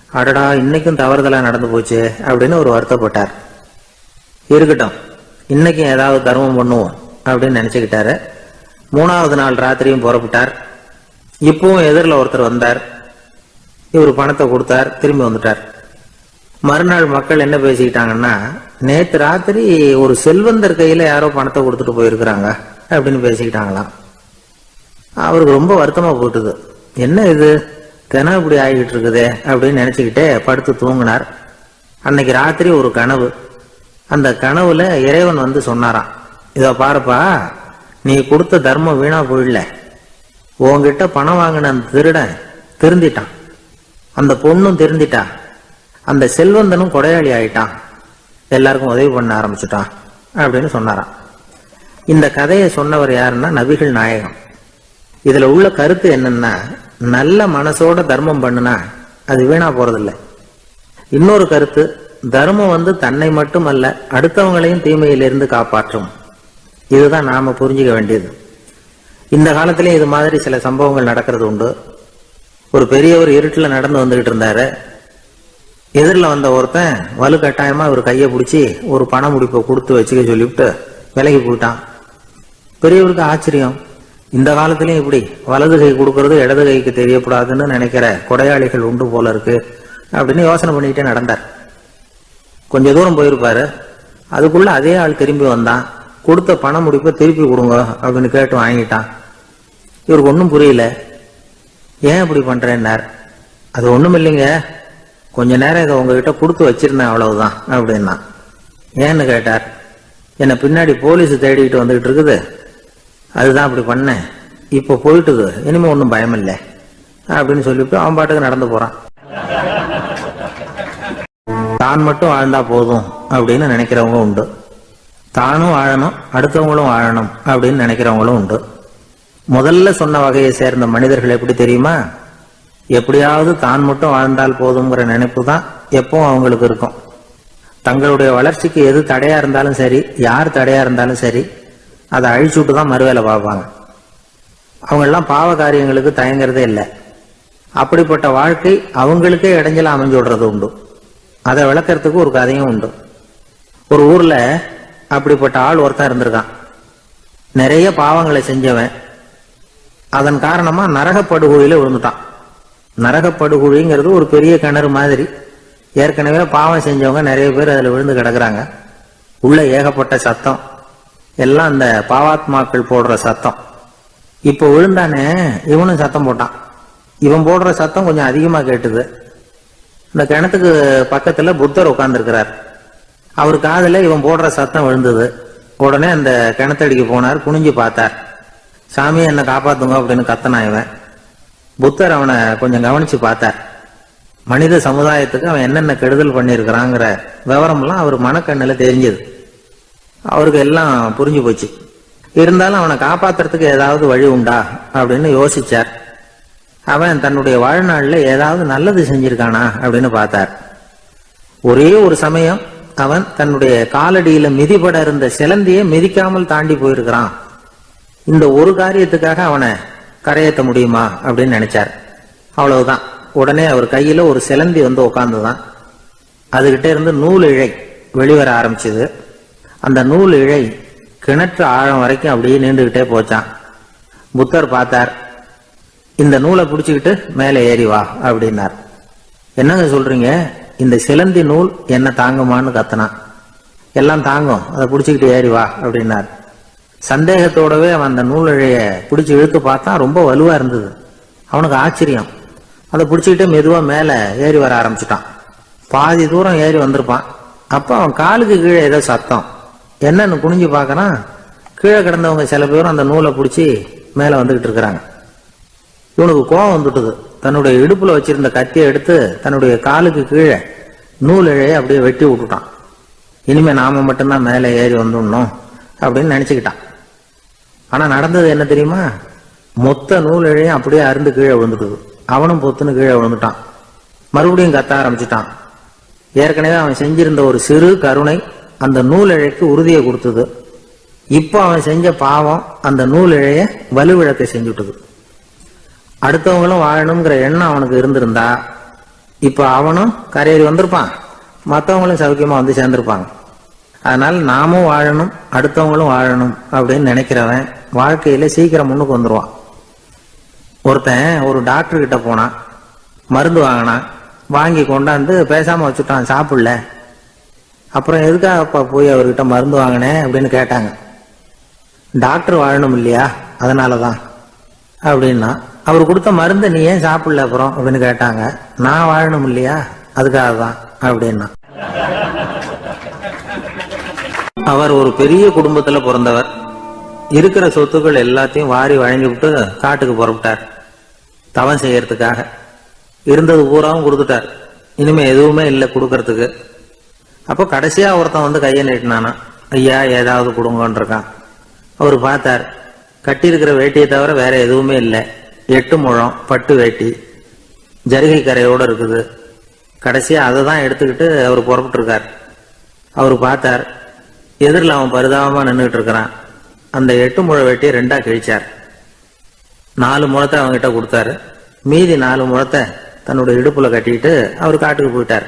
அடடா, இன்னைக்கும் தவறுதலா நடந்து போச்சு அப்படின்னு ஒரு வருத்தப்பட்டார். இருக்கட்டும், இன்னைக்கும் ஏதாவது தர்மம் பண்ணுவோம் அப்படின்னு நினைச்சுக்கிட்டாரு. மூணாவது நாள் ராத்திரியும் புறப்பட்டார். இப்பவும் எதிரில் ஒருத்தர் வந்தார். இவர் பணத்தை கொடுத்தார், திரும்பி வந்துட்டார். மறுநாள் மக்கள் என்ன பேசிக்கிட்டாங்கன்னா, நேற்று ராத்திரி ஒரு செல்வந்தர் கையில யாரோ பணத்தை கொடுத்துட்டு போயிருக்கிறாங்க அப்படின்னு பேசிக்கிட்டாங்களாம். அவருக்கு ரொம்ப வருத்தமா போட்டுது. என்ன இது தினம் இப்படி ஆகிட்டு இருக்குதே அப்படின்னு நினைச்சுக்கிட்டே படுத்து தூங்கினார். அன்னைக்கு ராத்திரி ஒரு கனவு. அந்த கனவுல இறைவன் வந்து சொன்னாராம், இத பாருப்பா, நீ கொடுத்த தர்மம் வீணா போயிடல. உன்கிட்ட பணம் வாங்கின அந்த திருடன் திருந்திட்டான், அந்த பொண்ணும் திருந்திட்டா, அந்த செல்வந்தனும் கொடையாளி ஆயிட்டான், எல்லாருக்கும் உதவி பண்ண ஆரம்பிச்சுட்டான் அப்படின்னு சொன்னாராம். இந்த கதையை சொன்னவர் யாருன்னா நபிகள் நாயகம். இதுல உள்ள கருத்து என்னன்னா, நல்ல மனசோட தர்மம் பண்ணுனா அது வீணா போறதில்லை. இன்னொரு கருத்து, தர்மம் வந்து தன்னை மட்டுமல்ல அடுத்தவங்களையும் தீமையிலிருந்து காப்பாற்றும். இதுதான் நாம புரிஞ்சுக்க வேண்டியது. இந்த காலத்திலேயும் இது மாதிரி சில சம்பவங்கள் நடக்கிறது உண்டு. ஒரு பெரியவர் இருட்டுல நடந்து வந்துகிட்டு இருந்தாரு. எதிரில் வந்த ஒருத்தன் வலு கட்டாயமா ஒரு கையை பிடிச்சி ஒரு பண முடிப்பை கொடுத்து வச்சுக்க சொல்லிவிட்டு விலகி போயிட்டான். பெரியவருக்கு ஆச்சரியம், இந்த காலத்திலயும் இப்படி வலது கை கொடுக்கறது இடது கைக்கு தெரியக்கூடாதுன்னு நினைக்கிற கொடையாளிகள் உண்டு போல இருக்கு அப்படின்னு யோசனை பண்ணிக்கிட்டே நடந்தார். கொஞ்ச தூரம் போயிருப்பாரு. அதுக்குள்ள அதே ஆள் திரும்பி வந்தான். கொடுத்த பண முடிப்பை திருப்பி கொடுங்க அப்படின்னு கேட்டு வாங்கிட்டான். இவருக்கு ஒன்றும் புரியல. ஏன் இப்படி பண்றேன்னார். அது ஒண்ணும் இல்லைங்க, கொஞ்ச நேரம் இதை உங்ககிட்ட கொடுத்து வச்சிருந்தேன், அவ்வளவுதான் அப்படின்னா. ஏன்னு கேட்டார். என்னை பின்னாடி போலீஸ் தேடிக்கிட்டு வந்துகிட்டு இருக்குது, அதுதான் அப்படி பண்ணேன், இப்ப போயிட்டுது, இனிமே ஒன்றும் பயம் இல்லை அப்படின்னு சொல்லிவிட்டு அவன் பாட்டுக்கு நடந்து போறான். தான் மட்டும் வாழ்ந்தா போதும் அப்படின்னு நினைக்கிறவங்க உண்டு. தானும் வாழணும், அடுத்தவங்களும் வாழணும் அப்படின்னு நினைக்கிறவங்களும் உண்டு. முதல்ல சொன்ன வகையை சேர்ந்த மனிதர்கள் எப்படி தெரியுமா? எப்படியாவது தான் மட்டும் வாழ்ந்தால் போதுங்கிற நினைப்பு தான் எப்பவும் அவங்களுக்கு இருக்கும். தங்களுடைய வளர்ச்சிக்கு எது தடையா இருந்தாலும் சரி, யார் தடையா இருந்தாலும் சரி, அதை அழிச்சுட்டு தான் மறுவேலை பார்ப்பாங்க. அவங்க எல்லாம் பாவ காரியங்களுக்கு தயங்குறதே இல்லை. அப்படிப்பட்ட வாழ்க்கை அவங்களுக்கே இடைஞ்சல அமைஞ்சு விடுறது உண்டு. அதை விளக்கறதுக்கு ஒரு கதையும் உண்டு. ஒரு ஊர்ல அப்படிப்பட்ட ஆள் ஒருத்தன் இருந்திருக்கான். நிறைய பாவங்களை செஞ்சவன். அதன் காரணமா நரகப்படுகொழியில விழுந்துட்டான். நரகப்படுகொழிங்கிறது ஒரு பெரிய கிணறு மாதிரி. ஏற்கனவே பாவம் செஞ்சவங்க நிறைய பேர் அதுல விழுந்து கிடக்குறாங்க. உள்ள ஏகப்பட்ட சத்தம், எல்லாம் அந்த பாவாத்மாக்கள் போடுற சத்தம். இப்போ விழுந்தானே, இவனும் சத்தம் போட்டான். இவன் போடுற சத்தம் கொஞ்சம் அதிகமா கேட்டுது. இந்த கிணத்துக்கு பக்கத்துல புத்தர் உட்கார்ந்துருக்கிறார். அவர் காதுல இவன் போடுற சத்தம் விழுந்தது. உடனே அந்த கிணத்தடிக்கு போனார். குனிஞ்சு பார்த்தார். சாமியை என்ன காப்பாத்துங்க அப்படின்னு கத்தனா இவன். புத்தர் அவனை கொஞ்சம் கவனிச்சு பார்த்தார். மனித சமுதாயத்துக்கு அவன் என்னென்ன கெடுதல் பண்ணியிருக்கிறாங்கிற விவரம்லாம் அவர் மனக்கண்ணில் தெரிஞ்சது. அவருக்கு எல்லாம் புரிஞ்சு போச்சு. இருந்தாலும் அவனை காப்பாத்துறதுக்கு ஏதாவது வழி உண்டா அப்படின்னு யோசிச்சார். அவன் தன்னுடைய வாழ்நாள்ல ஏதாவது நல்லது செஞ்சிருக்கானா அப்படின்னு பார்த்தார். ஒரே ஒரு சமயம் அவன் தன்னுடைய காலடியில மிதிபட இருந்த சிலந்தியை மிதிக்காமல் தாண்டி போயிருக்கிறான். இந்த ஒரு காரியத்துக்காக அவனை கரையேற்ற முடியுமா அப்படின்னு நினைச்சார். அவ்வளவுதான். உடனே அவர் கையில ஒரு சிலந்தி வந்து உட்கார்ந்துதான். அதுகிட்ட இருந்து நூல் இழை வெளிவர ஆரம்பிச்சது. அந்த நூல் இழை கிணற்று ஆழம் வரைக்கும் அப்படியே நீண்டுகிட்டே போச்சான். புத்தர் பார்த்தார். இந்த நூலை பிடிச்சுக்கிட்டு மேலே ஏறி வா அப்படின்னார். என்னங்க சொல்றீங்க, இந்த சிலந்தி நூல் என்ன தாங்குமான்னு கத்தனான். எல்லாம் தாங்கும், அதை பிடிச்சுக்கிட்டு ஏறி வா அப்படின்னார். சந்தேகத்தோடவே அவன் அந்த நூல் இழைய பிடிச்சி இழுத்து பார்த்தான். ரொம்ப வலுவா இருந்தது. அவனுக்கு ஆச்சரியம். அதை பிடிச்சிக்கிட்டு மெதுவா மேல ஏறி வர ஆரம்பிச்சுட்டான். பாதி தூரம் ஏறி வந்திருப்பான். அப்ப அவன் காலுக்கு கீழே ஏதோ சத்தம். என்னன்னு குனிஞ்சு பார்க்கறான். கீழே கிடந்தவங்க சில பேரும் அந்த நூலை பிடிச்சி மேல வந்துகிட்டு இருக்கிறாங்க. இவனுக்கு கோபம் வந்துட்டுது. தன்னுடைய இடுப்புல வச்சிருந்த கத்தியை எடுத்து தன்னுடைய காலுக்கு கீழே நூல் இழைய அப்படியே வெட்டி விட்டுட்டான். இனிமே நாம மட்டும்தான் மேலே ஏறி வந்துடணும் அப்படின்னு நினைச்சுக்கிட்டான். ஆனா நடந்தது என்ன தெரியுமா? மொத்த நூல் இழையும் அப்படியே அருந்து கீழே விழுந்துட்டுது. அவனும் பொத்துன்னு கீழே விழுந்துட்டான். மறுபடியும் கத்த ஆரம்பிச்சுட்டான். ஏற்கனவே அவன் செஞ்சிருந்த ஒரு சிறு கருணை அந்த நூல் இழைக்கு உறுதியை கொடுத்தது. இப்போ அவன் செஞ்ச பாவம் அந்த நூல் இழைய வலுவிழக்க செஞ்சுட்டுது. அடுத்தவங்களும் வாழணுங்கிற எண்ணம் அவனுக்கு இருந்திருந்தா இப்ப அவனும் கரையேறி வந்திருப்பான், மற்றவங்களும் சௌக்கியமா வந்து சேர்ந்திருப்பாங்க. அதனால நாமும் வாழணும், அடுத்தவங்களும் வாழணும் அப்படின்னு நினைக்கிறவன் வாழ்க்கையில சீக்கிரம் முன்னுக்கு வந்துருவான். ஒருத்தன் ஒரு டாக்டர் கிட்ட போனான், மருந்து வாங்கினான். வாங்கி கொண்டாந்து பேசாம வச்சுட்டான், சாப்பிடல. அப்புறம் எதுக்காகப்பா போய் அவர்கிட்ட மருந்து வாங்கினேன் அப்படின்னு கேட்டாங்க. டாக்டர் வாழணும் இல்லையா, அதனாலதான் அப்படின்னா. அவர் கொடுத்த மருந்து நீ ஏன் சாப்பிடல அப்புறம் அப்படின்னு கேட்டாங்க. நான் வாழணும் இல்லையா, அதுக்காக தான் அப்படின்னா. அவர் ஒரு பெரிய குடும்பத்துல பிறந்தவர். இருக்கிற சொத்துக்கள் எல்லாத்தையும் வாரி வழங்கி விட்டு காட்டுக்கு புறப்பட்டார் தவம் செய்யறதுக்காக. இருந்தது பூராவும் கொடுத்துட்டார். இனிமே எதுவுமே இல்லை கொடுக்கறதுக்கு. அப்போ கடைசியா ஒருத்தன் வந்து கையை நீட்டினானா, ஐயா ஏதாவது கொடுங்கன்னு இருக்கான். அவர் பார்த்தார். கட்டி இருக்கிற வேட்டியை தவிர வேற எதுவுமே இல்லை. 8 முழம் பட்டு வேட்டி, ஜரிகை கரையோட இருக்குது. கடைசியா அதை தான் எடுத்துக்கிட்டு அவர் புறப்பட்டு இருக்கார். அவர் பார்த்தார். எதிரில் அவன் பரிதாபமா நின்றுட்டு இருக்கிறான். அந்த 8 முழ வேட்டியை 2ஆ கிழிச்சார். 4 முழத்தை அவங்ககிட்ட கொடுத்தாரு. மீதி 4 முழத்தை தன்னுடைய இடுப்புல கட்டிட்டு அவர் காட்டுக்கு போயிட்டார்.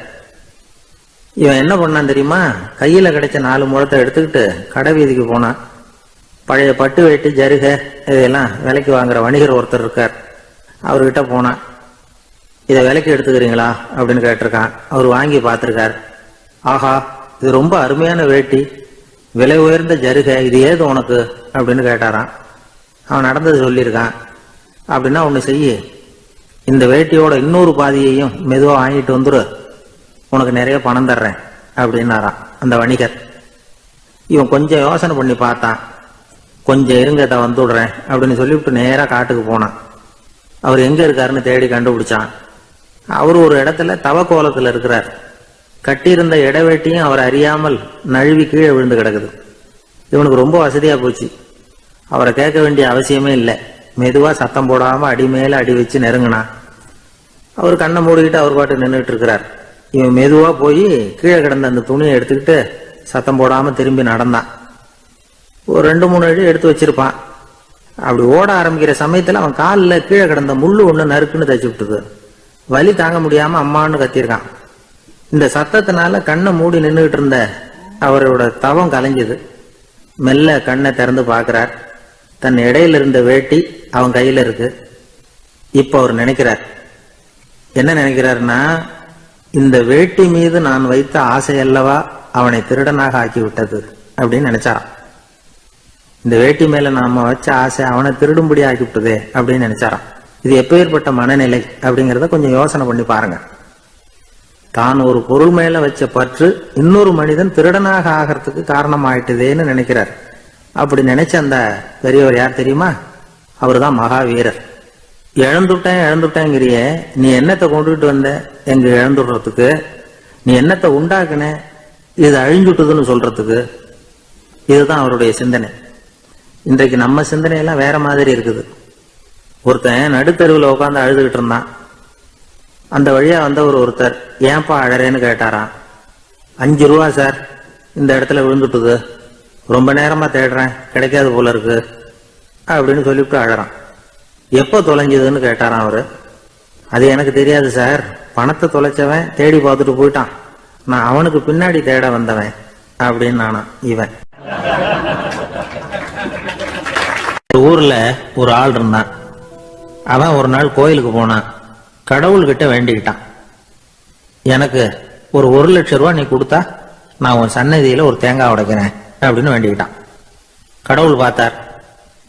இவன் என்ன பண்ணான் தெரியுமா? கையில கிடைச்ச 4 முழத்தை எடுத்துக்கிட்டு கடை வீதிக்கு போனான். பழைய பட்டு வேட்டி ஜருகை இதெல்லாம் விலைக்கு வாங்குற வணிகர் ஒருத்தர் இருக்கார். அவர்கிட்ட போனான். இதை விலைக்கு எடுத்துக்கிறீங்களா அப்படின்னு கேட்டிருக்கான். அவர் வாங்கி பார்த்திருக்கார். ஆஹா, இது ரொம்ப அருமையான வேட்டி, விலை உயர்ந்த ஜருகை, இது ஏது உனக்கு அப்படின்னு கேட்டாரான். அவன் நடந்தது சொல்லியிருக்கான். அப்படின்னா ஒண்ணு செய்ய, இந்த வேட்டியோட இன்னொரு பாதியையும் மெதுவா வாங்கிட்டு வந்துரு, உனக்கு நிறைய பணம் தர்றேன் அப்படின்னாரான் அந்த வணிகர். இவன் கொஞ்சம் யோசனை பண்ணி பார்த்தான். கொஞ்சம் இருங்க, இதை வந்துடுறேன் அப்படின்னு சொல்லிவிட்டு நேரா காட்டுக்கு போனான். அவர் எங்க இருக்காருன்னு தேடி கண்டுபிடிச்சான். அவர் ஒரு இடத்துல தவக்கோலத்துல இருக்கிறார். கட்டியிருந்த இடைவேட்டியும் அவர் அறியாமல் நழுவி கீழே விழுந்து கிடக்குது. இவனுக்கு ரொம்ப வசதியா போச்சு. அவரை கேட்க வேண்டிய அவசியமே இல்லை. மெதுவா சத்தம் போடாம அடி மேல அடி வச்சு நெருங்கினான். அவர் கண்ணை மூடிக்கிட்டு அவர் பாட்டு நின்றுட்டு இருக்கிறார். இவன் மெதுவா போய் கீழே கிடந்த அந்த துணியை எடுத்துக்கிட்டு சத்தம் போடாம திரும்பி நடந்தான். ஒரு 2-3 அடி எடுத்து வச்சிருப்பான். அப்படி ஓட ஆரம்பிக்கிற சமயத்துல அவன் காலில் கீழே கிடந்த முள்ளு ஒண்ணு நறுக்குன்னு தச்சு விட்டுது. வலி தாங்க முடியாம அம்மான்னு கத்திருக்கான். இந்த சத்தத்தினால கண்ணை மூடி நின்றுகிட்டு இருந்த அவரோட தவம் கலைஞ்சது. மெல்ல கண்ணை திறந்து பார்க்கிறார். தன் இடையில இருந்த வேட்டி அவன் கையில இருக்கு. இப்ப அவர் நினைக்கிறார். என்ன நினைக்கிறாருன்னா, இந்த வேட்டி மீது நான் வைத்த ஆசை அல்லவா அவனை திருடனாக ஆக்கி விட்டது அப்படின்னு நினைச்சாராம். இந்த வேட்டி மேல நாம வச்ச ஆசை அவனை திருடும்படி ஆக்கி விட்டதே அப்படின்னு நினைச்சாராம். இது எப்பேற்பட்ட மனநிலை அப்படிங்கிறத கொஞ்சம் யோசனை பண்ணி பாருங்க. தான் ஒரு பொருள் மேல வச்ச பற்று இன்னொரு மனிதன் திருடனாக ஆகிறதுக்கு காரணம் ஆயிட்டுதேன்னு நினைக்கிறார். அப்படி நினைச்ச அந்த பெரியவர் யார் தெரியுமா? அவர் தான் மகாவீரர். இழந்துட்டேங்கிறியே, நீ என்னத்தை கொண்டுகிட்டு வந்த எங்க இழந்துடுறதுக்கு? நீ என்னத்தை உண்டாக்குன இது அழிஞ்சுட்டுதுன்னு சொல்றதுக்கு? இதுதான் அவருடைய சிந்தனை. இன்றைக்கு நம்ம சிந்தனையெல்லாம் வேற மாதிரி இருக்குது. ஒருத்தன் நடுத்தருவில் உட்காந்து அழுதுகிட்டு இருந்தான். அந்த வழியா வந்தவர் ஒருத்தர், ஏன்பா அழறேன்னு கேட்டாராம். 5 ரூபா சார், இந்த இடத்துல விழுந்துட்டுது, ரொம்ப நேரமா தேடுறேன், கிடைக்காது போல இருக்கு அப்படின்னு சொல்லிவிட்டு அழறான். எப்போ தொலைஞ்சதுன்னு கேட்டாராம் அவரு. அது எனக்கு தெரியாது சார், பணத்தை தொலைச்சவன் தேடி பார்த்துட்டு போயிட்டான், நான் அவனுக்கு பின்னாடி தேட வந்தவன் அப்படின்னு நானா இவன். ஊர்ல ஒரு ஆள் இருந்தான். அவன் ஒரு நாள் கோயிலுக்கு போனான். கடவுள்கிட்ட வேண்டிக்கிட்டான், எனக்கு ஒரு 1 லட்சம் ரூபா நீ கொடுத்தா நான் உன் சன்னதியில ஒரு தேங்காய் உடைக்கிறேன் அப்படின்னு வேண்டிக்கிட்டான். கடவுள் பார்த்தார்.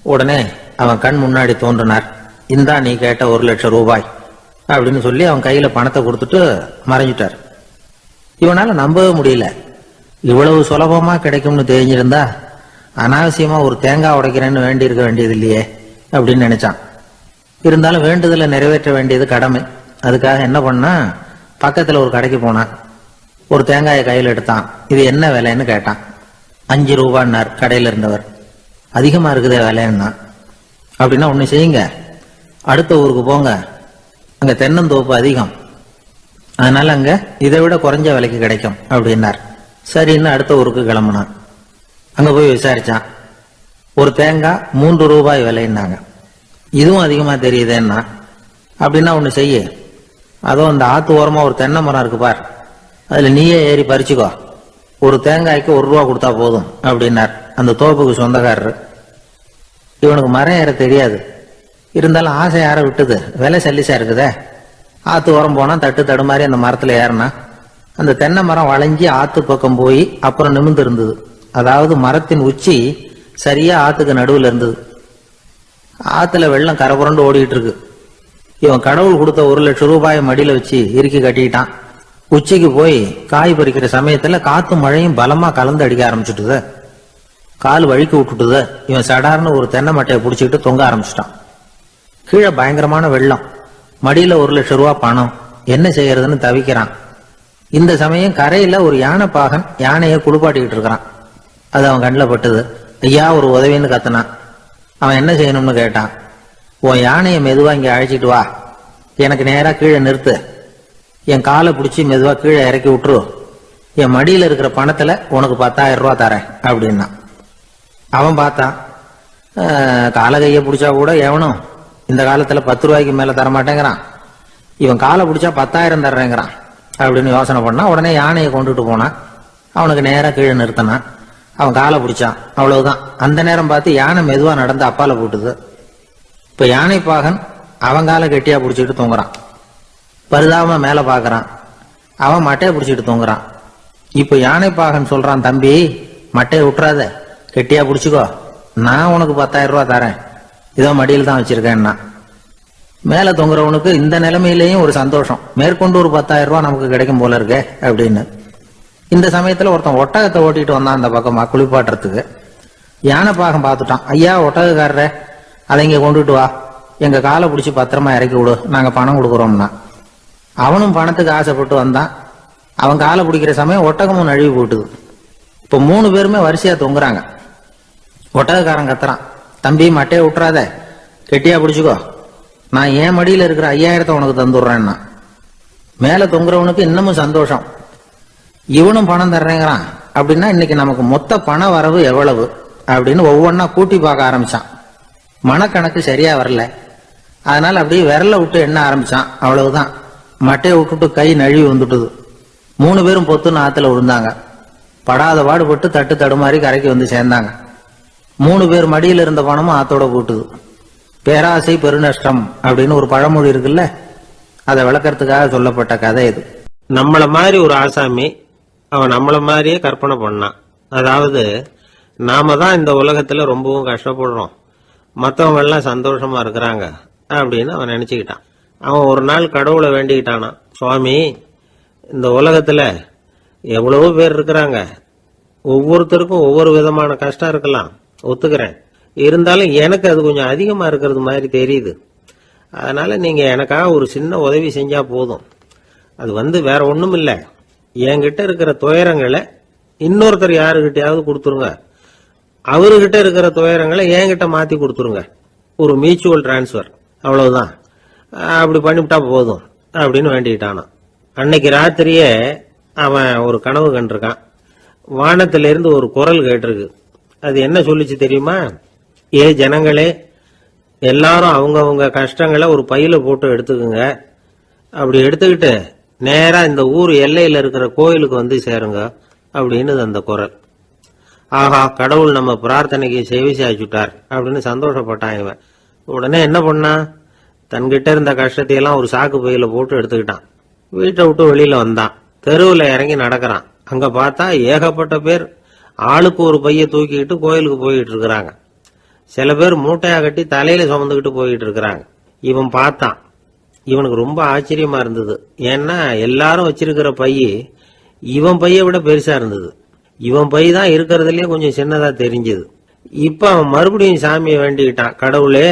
உடனே அவன் கண் முன்னாடி தோன்றினார். இந்தா நீ கேட்ட 1 லட்சம் ரூபாய் அப்படின்னு சொல்லி அவன் கையில பணத்தை கொடுத்துட்டு மறைஞ்சிட்டார். இவனால நம்பவே முடியல. இவ்வளவு சுலபமா கிடைக்கும்னு தெரிஞ்சிருந்தா அனாவசியமா ஒரு தேங்காய் உடைக்கிறேன்னு வேண்டி இருக்க வேண்டியது இல்லையே அப்படின்னு நினைச்சான். இருந்தாலும் வேண்டுதலை நிறைவேற்ற வேண்டியது கடமை. அதுக்காக என்ன பண்ணா, பக்கத்துல ஒரு கடைக்கு போனான். ஒரு தேங்காயை கையில் எடுத்தான். இது என்ன விலைன்னு கேட்டான். 5 ரூபான்னார் கடையில இருந்தவர். அதிகமா இருக்குதே விலைன்னா. அப்படின்னா ஒண்ணு செய்யுங்க, அடுத்த ஊருக்கு போங்க, அங்க தென்னந்தோப்பு அதிகம், அதனால அங்க இதை விட குறைஞ்ச விலைக்கு கிடைக்கும் அப்படின்னார். சரின்னு அடுத்த ஊருக்கு கிளம்புனான். அங்க போய் விசாரிச்சான். ஒரு தேங்காய் 3 ரூபாய் விலைன்னாங்க. இதுவும் அதிகமா தெரியுதேன்னா. அப்படின்னா ஒண்ணு செய்ய, அதோ அந்த ஆத்து ஓரமா ஒரு தென்னை மரம் இருக்கு பார், அதுல நீயே ஏறி பறிச்சுக்கோ, ஒரு தேங்காய்க்கு 1 ரூபா கொடுத்தா போதும் அப்படின்னார் அந்த தோப்புக்கு சொந்தக்காரரு. இவனுக்கு மரம் ஏற தெரியாது, இருந்தாலும் ஆசை யார விட்டுது, விலை சல்லிசா இருக்குதே. ஆத்து ஓரம் போனா தட்டு தடுமாறி அந்த மரத்துல ஏறினா அந்த தென்னை மரம் வளைஞ்சி ஆத்து பக்கம் போய் அப்புறம் நிமிர்ந்து இருந்தது. அதாவது மரத்தின் உச்சி சரியா ஆத்துக்கு நடுவில் இருந்தது. ஆத்துல வெள்ளம் கரபுரண்டு ஓடிட்டு இருக்கு. இவன் கடவுள் கொடுத்த 1 லட்சம் ரூபாயை மடியில வச்சு இறுக்கி கட்டிட்டான். உச்சிக்கு போய் காய் பறிக்கிற சமயத்துல காத்து மழையும் பலமா கலந்து அடிக்க ஆரம்பிச்சுட்டுது. கால் வழிக்கு விட்டுட்டுது. இவன் சடார்னு ஒரு தென்னை மட்டையை பிடிச்சிக்கிட்டு தொங்க ஆரம்பிச்சிட்டான். கீழே பயங்கரமான வெள்ளம், மடியில 1 லட்சம் ரூபாய் பணம், என்ன செய்யறதுன்னு தவிக்கிறான். இந்த சமயம் கரையில ஒரு யானை பாகன் யானையை குளிப்பாட்டிக்கிட்டு இருக்கிறான். அது அவன் கண்ணில் பட்டது. ஐயா ஒரு உதவின்னு கத்துனான். அவன் என்ன செய்யணும்னு கேட்டான். உன் யானையை மெதுவா இங்க அழைச்சிட்டு வா, எனக்கு நேரா கீழே நிறுத்து, என் காலை பிடிச்சி மெதுவா கீழே இறக்கி விட்டுரு, என் மடியில இருக்கிற பணத்துல உனக்கு 10,000 ரூபா தரேன் அப்படின்னா. அவன் பார்த்தான். காலை கையை பிடிச்சா கூட எவனும் இந்த காலத்துல 10 ரூபாய்க்கு மேல தரமாட்டேங்கிறான், இவன் காலை பிடிச்சா 10,000 தர்றேங்கிறான் அப்படின்னு யோசனை பண்ணா. உடனே யானையை கொண்டுட்டு போனான். அவனுக்கு நேரா கீழே நிறுத்தினான். அவன் காலை பிடிச்சான். அவ்வளவுதான். அந்த நேரம் பார்த்து யானை மெதுவா நடந்து அப்பால போட்டுது. இப்ப யானை பாகன் அவன் காலை கெட்டியா பிடிச்சிட்டு தூங்குறான். பரிதாபமா மேல பாக்குறான். அவன் மட்டையை பிடிச்சிட்டு தூங்குறான். இப்ப யானை பாகன் சொல்றான், தம்பி மட்டையை விட்டுறாத, கெட்டியா பிடிச்சுக்கோ, நான் உனக்கு 10,000 ரூபா தரேன், இதோ மடியில் தான் வச்சிருக்கேன்னா. மேல தொங்குறவனுக்கு இந்த நிலைமையிலேயும் ஒரு சந்தோஷம், மேற்கொண்டு ஒரு 10,000 ரூபா நமக்கு கிடைக்கும் போல இருக்கே அப்படின்னு. இந்த சமயத்துல ஒருத்தன் ஒட்டகத்தை ஓட்டிட்டு வந்தான் அந்த பக்கமா குளிப்பாட்டுறதுக்கு. யானை பாகம் பார்த்துட்டான். ஐயா ஒட்டகக்காரர, அதை இங்க கொண்டுட்டு வா, எங்க காலை பிடிச்சி பத்திரமா இறக்கி விடு, நாங்க பணம் கொடுக்குறோம்னா. அவனும் பணத்துக்கு ஆசைப்பட்டு வந்தான். அவன் காலை பிடிக்கிற சமயம் ஒட்டகமும் நழுவி போட்டுது. இப்ப 3 பேருமே வரிசையா தொங்குறாங்க. ஒட்டகக்காரன் கத்துறான், தம்பி மட்டையை விட்டுறாத, கெட்டியா பிடிச்சுக்கோ, நான் என் மடியில இருக்கிற 5,000 உனக்கு தந்துடுறேன்னா. மேல தொங்குறவனுக்கு இன்னமும் சந்தோஷம், இவனும் பணம் தர்றேங்கிறான், அப்படின்னா இன்னைக்கு நமக்கு மொத்த பண வரவு எவ்வளவு அப்படின்னு ஒவ்வொன்னா கூட்டி பார்க்க ஆரம்பிச்சான். மனக்கணக்கு சரியா வரல. அதனால அப்படியே விரல விட்டு எண்ண ஆரம்பிச்சான். அவ்வளவுதான், மட்டையை விட்டுட்டு கை நழுவி வந்துட்டுது. 3 பேரும் பொத்துன்னு ஆத்துல விழுந்தாங்க. படாத பாடுபட்டு தட்டு தடுமாறி கரைக்கு வந்து சேர்ந்தாங்க. 3 பேர் மடியில் இருந்த பணமும் ஆத்தோட போட்டுது. பேராசை பெருநஷ்டம் அப்படின்னு ஒரு பழமொழி இருக்குல்ல, அதை விளக்கறதுக்காக சொல்லப்பட்ட கதை இது. நம்மள மாதிரி ஒரு ஆசாமி அவன் நம்மள மாதிரியே கற்பனை பண்ணான். அதாவது நாம தான் இந்த உலகத்துல ரொம்பவும் கஷ்டப்படுறோம், மற்றவங்க எல்லாம் சந்தோஷமா இருக்கிறாங்க அப்படின்னு அவன் நினைச்சுக்கிட்டான். அவன் ஒரு நாள் கடவுளை வேண்டிக்கிட்டானா, சுவாமி இந்த உலகத்துல எவ்வளவோ பேர் இருக்கிறாங்க, ஒவ்வொருத்தருக்கும் ஒவ்வொரு விதமான கஷ்டம் இருக்கலாம், ஒத்துக்கிறேன், இருந்தாலும் எனக்கு அது கொஞ்சம் அதிகமா இருக்கிறது மாதிரி தெரியுது, அதனால நீங்க எனக்காக ஒரு சின்ன உதவி செஞ்சா போதும். அது வேற ஒண்ணும் இல்ல, என்கிட்ட இருக்கிற துயரங்களை இன்னொருத்தர் யாருக்கிட்டையாவது கொடுத்துருங்க, அவர்கிட்ட இருக்கிற துயரங்களை என்கிட்ட மாத்தி கொடுத்துருங்க, ஒரு மியூச்சுவல் டிரான்ஸ்பர், அவ்வளவுதான், அப்படி பண்ணிவிட்டா போதும் அப்படின்னு வேண்டிக்கிட்டானா. அன்னைக்கு ராத்திரியே அவன் ஒரு கனவு கண்டிருக்கான். வானத்திலிருந்து ஒரு குரல் கேட்டிருக்கு. அது என்ன சொல்லிச்சு தெரியுமா? ஏ ஜனங்களே, எல்லாரும் அவங்கவங்க கஷ்டங்களை ஒரு பையில போட்டு எடுத்துக்குங்க. அப்படி எடுத்துக்கிட்டு நேரா இந்த ஊர் எல்லையில இருக்கிற கோயிலுக்கு வந்து சேருங்க அப்படின்னு அந்த குரல். ஆஹா, கடவுள் நம்ம பிரார்த்தனைக்கு செவி சாய்ச்சுட்டார் அப்படின்னு சந்தோஷப்பட்டான் இவன். உடனே என்ன பண்ணா, தன்கிட்ட இருந்த கஷ்டத்தையெல்லாம் ஒரு சாக்கு பையில போட்டு எடுத்துக்கிட்டான். வீட்டை விட்டு வெளியில வந்தான். தெருவில் இறங்கி நடக்கிறான். அங்க பார்த்தா ஏகப்பட்ட பேர் ஆளுக்கு ஒரு பைய தூக்கிக்கிட்டு கோயிலுக்கு போயிட்டு இருக்கிறாங்க. சில பேர் மூட்டையா கட்டி தலையில சுமந்துக்கிட்டு போயிட்டு இருக்கிறாங்க. இவன் பார்த்தான். இவனுக்கு ரொம்ப ஆச்சரியமா இருந்தது. ஏன்னா எல்லாரும் வச்சிருக்கிற பைய இவன் பைய விட பெருசா இருந்தது. இவன் பை தான் இருக்கிறதுலயே கொஞ்சம் சின்னதா தெரிஞ்சது. இப்ப அவன் மறுபடியும் சாமியை வேண்டிக்கிட்டான். கடவுளே,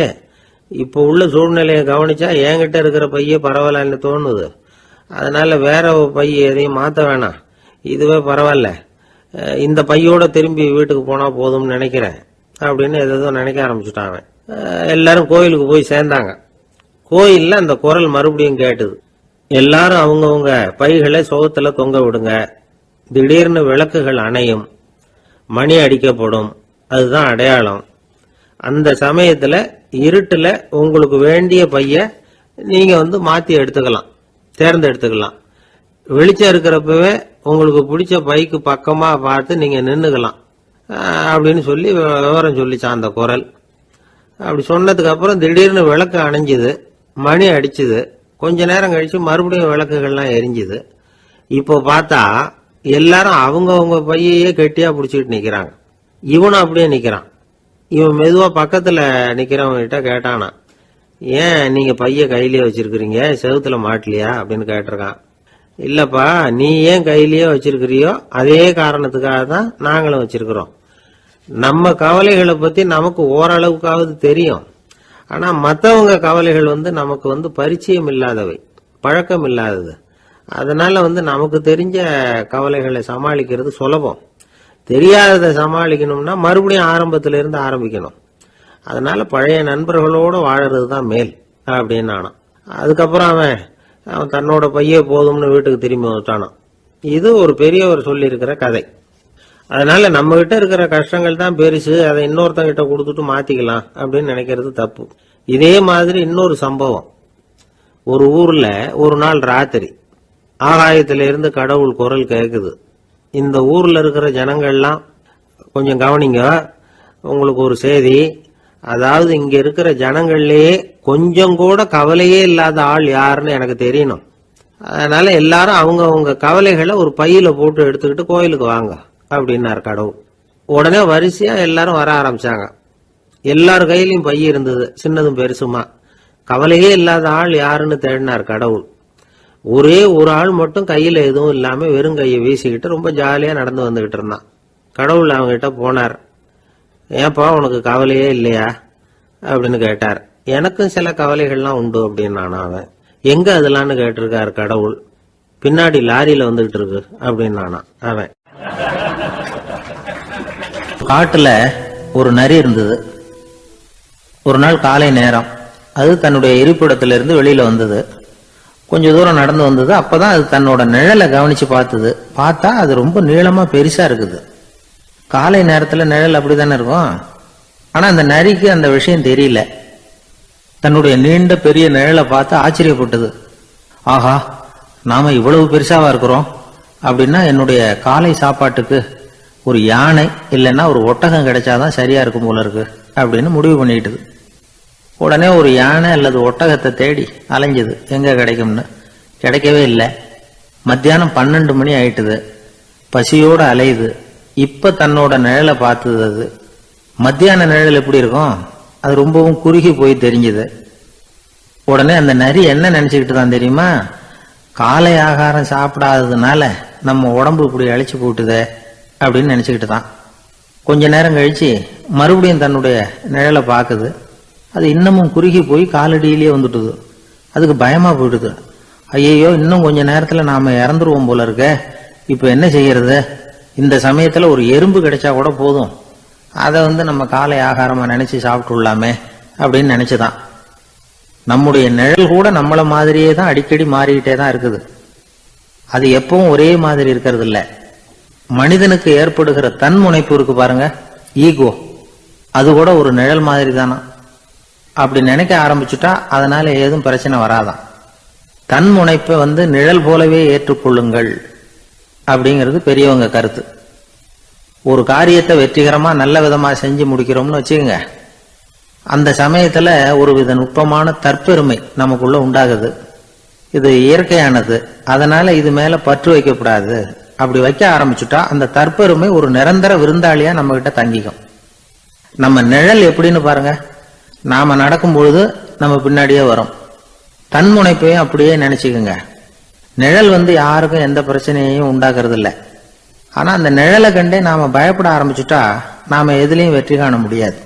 இப்ப உள்ள சூழ்நிலையை கவனிச்சா என்கிட்ட இருக்கிற பைய பரவாயில்லன்னு தோணுது. அதனால வேற பை எதையும் மாத்த வேணாம், இதுவே பரவாயில்ல, இந்த பையோட திரும்பி வீட்டுக்கு போனா போதும்னு நினைக்கிறேன் அப்படின்னு ஏதோ நினைக்க ஆரம்பிச்சுட்டான் அவன். எல்லாரும் கோயிலுக்கு போய் சேர்ந்தாங்க. கோயில்ல அந்த குரல் மறுபடியும் கேட்டுது. எல்லாரும் அவங்கவுங்க பைகளை சுகத்துல தொங்க விடுங்க. திடீர்னு விளக்குகள் அணையும், மணி அடிக்கப்படும், அதுதான் அடையாளம். அந்த சமயத்துல இருட்டுல உங்களுக்கு வேண்டிய பைய நீங்க மாத்தி எடுத்துக்கலாம், தேர்ந்தெடுத்துக்கலாம். வெளிச்சம் இருக்கிறப்பவே உங்களுக்கு பிடிச்ச பைக்கு பக்கமா பார்த்து நீங்க நின்னுக்கலாம் அப்படின்னு சொல்லி விவரம் சொல்லிச்சான் அந்த குரல். அப்படி சொன்னதுக்கு அப்புறம் திடீர்னு விளக்கு அணைஞ்சுது, மணி அடிச்சுது. கொஞ்ச நேரம் கழிச்சு மறுபடியும் விளக்குகள்லாம் எரிஞ்சுது. இப்போ பார்த்தா எல்லாரும் அவங்கவுங்க பையையே கெட்டியா பிடிச்சிட்டு நிக்கிறாங்க. இவனும் அப்படியே நிக்கிறான். இவன் மெதுவா பக்கத்துல நிக்கிறவங்க கிட்ட கேட்டானா, ஏன் நீங்க பைய கையிலேயே வச்சிருக்கிறீங்க, செவுத்துல மாட்டலையா அப்படின்னு கேட்டிருக்கான். இல்லப்பா, நீ ஏன் கையிலேயே வச்சிருக்கிறியோ அதே காரணத்துக்காக தான் நாங்களும் வச்சிருக்கிறோம். நம்ம கவலைகளை பத்தி நமக்கு ஓரளவுக்காவது தெரியும். ஆனா மத்தவங்க கவலைகள் நமக்கு பரிச்சயம் இல்லாதவை, பழக்கம் இல்லாதது. அதனால நமக்கு தெரிஞ்ச கவலைகளை சமாளிக்கிறது சுலபம். தெரியாததை சமாளிக்கணும்னா மறுபடியும் ஆரம்பத்தில இருந்து ஆரம்பிக்கணும். அதனால பழைய நண்பர்களோட வாழறது தான் மேல் அப்படின்னு நானான். அதுக்கப்புறம் அவன் தன்னோட பைய போதும்னு வீட்டுக்கு திரும்பி வந்துட்டானான். இது ஒரு பெரியவர் சொல்லி இருக்கிற கதை. அதனால நம்ம கிட்ட இருக்கிற கஷ்டங்கள் தான் பெருசு, அதை இன்னொருத்தங்கிட்ட கொடுத்துட்டு மாத்திக்கலாம் அப்படின்னு நினைக்கிறது தப்பு. இதே மாதிரி இன்னொரு சம்பவம். ஒரு ஊர்ல ஒரு நாள் ராத்திரி ஆகாயத்தில இருந்து கடவுள் குரல் கேக்குது. இந்த ஊர்ல இருக்கிற ஜனங்கள்லாம் கொஞ்சம் கவனிங்க, உங்களுக்கு ஒரு செய்தி. அதாவது இங்க இருக்கிற ஜனங்கள்லயே கொஞ்சம் கூட கவலையே இல்லாத ஆள் யாருன்னு எனக்கு தெரியணும். அதனால எல்லாரும் அவங்க கவலைகளை ஒரு பையில போட்டு எடுத்துக்கிட்டு கோயிலுக்கு வாங்க அப்படின்னாரு கடவுள். உடனே வரிசையா எல்லாரும் வர ஆரம்பிச்சாங்க. எல்லார் கையிலயும் பை இருந்தது, சின்னதும் பெருசுமா. கவலையே இல்லாத ஆள் யாருன்னு தேடினார் கடவுள். ஒரே ஒரு ஆள் மட்டும் கையில எதுவும் இல்லாம வெறும் கையை வீசிக்கிட்டு ரொம்ப ஜாலியா நடந்து வந்துகிட்டு இருந்தான். கடவுள் அவங்க கிட்ட போனார். ஏன்பா உனக்கு கவலையே இல்லையா அப்படின்னு கேட்டார். எனக்கும் சில கவலைகள்லாம் உண்டு அப்படின்னு அவன். எங்க அதெல்லாம்னு கேட்டிருக்காரு கடவுள். பின்னாடி லாரியில வந்துகிட்டு இருக்கு அப்படின்னு அவன். காட்டுல ஒரு நரி இருந்தது. ஒரு நாள் காலை நேரம் அது தன்னுடைய இருப்பிடத்திலிருந்து வெளியில வந்தது. கொஞ்ச தூரம் நடந்து வந்தது. அப்பதான் அது தன்னோட நிழலை கவனிச்சு பார்த்தது. பார்த்தா அது ரொம்ப நீளமா பெருசா இருக்குது. காலை நேரத்துல நிழல் அப்படித்தானே இருக்கும். ஆனா அந்த நரிக்கு அந்த விஷயம் தெரியல. தன்னுடைய நீண்ட பெரிய நிழலை பார்த்து ஆச்சரியப்பட்டது. ஆஹா, நாம இவ்வளவு பெருசாவா இருக்கிறோம் அப்படின்னா என்னுடைய காலை சாப்பாட்டுக்கு ஒரு யானை இல்லைன்னா ஒரு ஒட்டகம் கிடைச்சாதான் சரியா இருக்கும் போல இருக்கு அப்படின்னு முடிவு பண்ணிட்டுது. உடனே ஒரு யானை அல்லது ஒட்டகத்தை தேடி அலைஞ்சது, எங்க கிடைக்கும்னு. கிடைக்கவே இல்லை. மத்தியானம் 12 மணி ஆயிட்டுது. பசியோட அலையுது. இப்ப தன்னோட நிழலை பார்த்தது. அது மத்தியான நிழல் எப்படி இருக்கும், அது ரொம்பவும் குறுகி போய் தெரிஞ்சது. உடனே அந்த நரி என்ன நினைச்சுக்கிட்டு தான் தெரியுமா, காலை ஆகாரம் சாப்பிடாததுனால நம்ம உடம்பு இப்படி அழிச்சு போட்டுதே அப்படின்னு நினைச்சுக்கிட்டு தான். கொஞ்ச நேரம் கழிச்சு மறுபடியும் தன்னுடைய நிழலை பார்க்குது. அது இன்னமும் குறுகி போய் காலடியிலேயே வந்துட்டுது. அதுக்கு பயமா போயிடுது. ஐயோ, இன்னும் கொஞ்ச நேரத்துல நாம இறந்துருவோம் போல இருக்க, இப்ப என்ன செய்யறது? இந்த சமயத்துல ஒரு எறும்பு கிடைச்சா கூட போதும், அதை நம்ம காலை ஆகாரமா நினைச்சு சாப்பிட்டுள்ளாமே அப்படின்னு நினைச்சுதான். நம்முடைய நிழல் கூட நம்மள மாதிரியே தான் அடிக்கடி மாறிக்கிட்டே தான் இருக்குது. அது எப்பவும் ஒரே மாதிரி இருக்கிறது இல்ல. மனிதனுக்கு ஏற்படுகிற தன்முனைப்பு இருக்கு பாருங்க, ஈகோ, அது கூட ஒரு நிழல் மாதிரி தானா. அப்படி நினைக்க ஆரம்பிச்சுட்டா அதனால ஏதும் பிரச்சனை வராதான். தன்முனைப்பை நிழல் போலவே ஏற்றுக்கொள்ளுங்கள் அப்படிங்கிறது பெரியவங்க கருத்து. ஒரு காரியத்தை வெற்றிகரமா நல்ல விதமா செஞ்சு முடிக்கிறோம்னு வச்சுக்கோங்க, அந்த சமயத்துல ஒரு வித நுட்பமான தற்பெருமை நமக்குள்ள உண்டாகுது. இது இயற்கையானது, அதனால இது மேல பற்று வைக்கக்கூடாது. அப்படி வைக்க ஆரம்பிச்சுட்டா அந்த தற்பெருமை ஒரு நிரந்தர விருந்தாளியா நம்ம கிட்ட தங்கிக்கும். நம்ம நிழல் எப்படின்னு பாருங்க, நாம நடக்கும் பொழுது நம்ம பின்னாடியே வரும். தன்முனைப்பையும் அப்படியே நினைச்சுக்குங்க. நிழல் யாருக்கும் எந்த பிரச்சனையையும் உண்டாக்குறது இல்லை. ஆனா அந்த நிழலை கண்டே நாம பயப்பட ஆரம்பிச்சுட்டா நாம எதுலையும் வெற்றி காண முடியாது.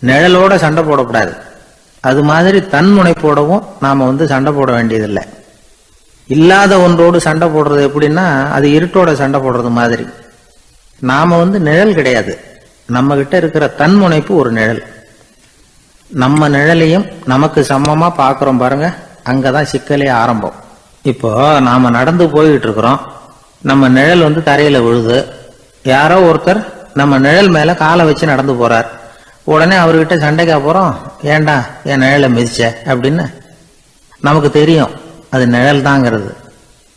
நிழலோட சண்டை போடக்கூடாது. அது மாதிரி தன்முனைப்போடவும் நாம சண்டை போட வேண்டியதில்லை. இல்லாத ஒன்றோடு சண்டை போடுறது எப்படின்னா அது இருட்டோட சண்டை போடுறது மாதிரி. நாம நிழல் கிடையாது, நம்ம கிட்ட இருக்கிற தன்முனைப்பு ஒரு நிழல். நம்ம நிழலையும் நமக்கு சமமா பாக்குறோம் பாருங்க, அங்கதான் சிக்கலே ஆரம்பம். இப்போ நாம நடந்து போய்கிட்டு இருக்கிறோம், நம்ம நிழல் தரையில விழுது. யாரோ ஒருத்தர் நம்ம நிழல் மேல காலை வச்சு நடந்து போறார். உடனே அவர்கிட்ட சண்டைக்கா போறோம், ஏண்டா என் நிழலை மிதிச்ச அப்படின்னு. நமக்கு தெரியும் அது நிழல் தாங்கிறது.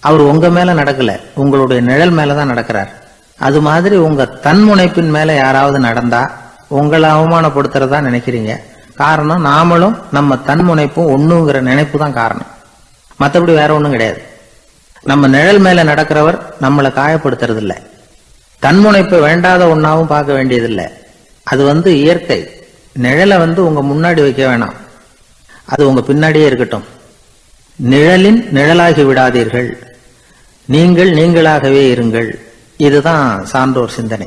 அவர் உங்க மேல நடக்கல, உங்களுடைய நிழல் மேலதான் நடக்கிறார். அது மாதிரி உங்க தன்முனைப்பின் மேல யாராவது நடந்தா உங்களை அவமானப்படுத்துறதா நினைக்கிறீங்க. காரணம் நாமளும் நம்ம தன்முனைப்பும் ஒண்ணுங்கிற நினைப்பு தான் காரணம், மற்றபடி வேற ஒண்ணும் கிடையாது. நம்ம நிழல் மேல நடக்கிறவர் நம்மளை காயப்படுத்துறது இல்லை. தன்முனைப்பை வேண்டாத ஒன்னாவும் பார்க்க வேண்டியதில்லை. அது இயற்கை. நிழலை உங்க முன்னாடி வைக்க வேணாம், அது உங்க பின்னாடியே இருக்கட்டும். நிழலின் நிழலாகி விடாதீர்கள், நீங்கள் நீங்களாகவே இருங்கள். இதுதான் சான்றோர் சிந்தனை.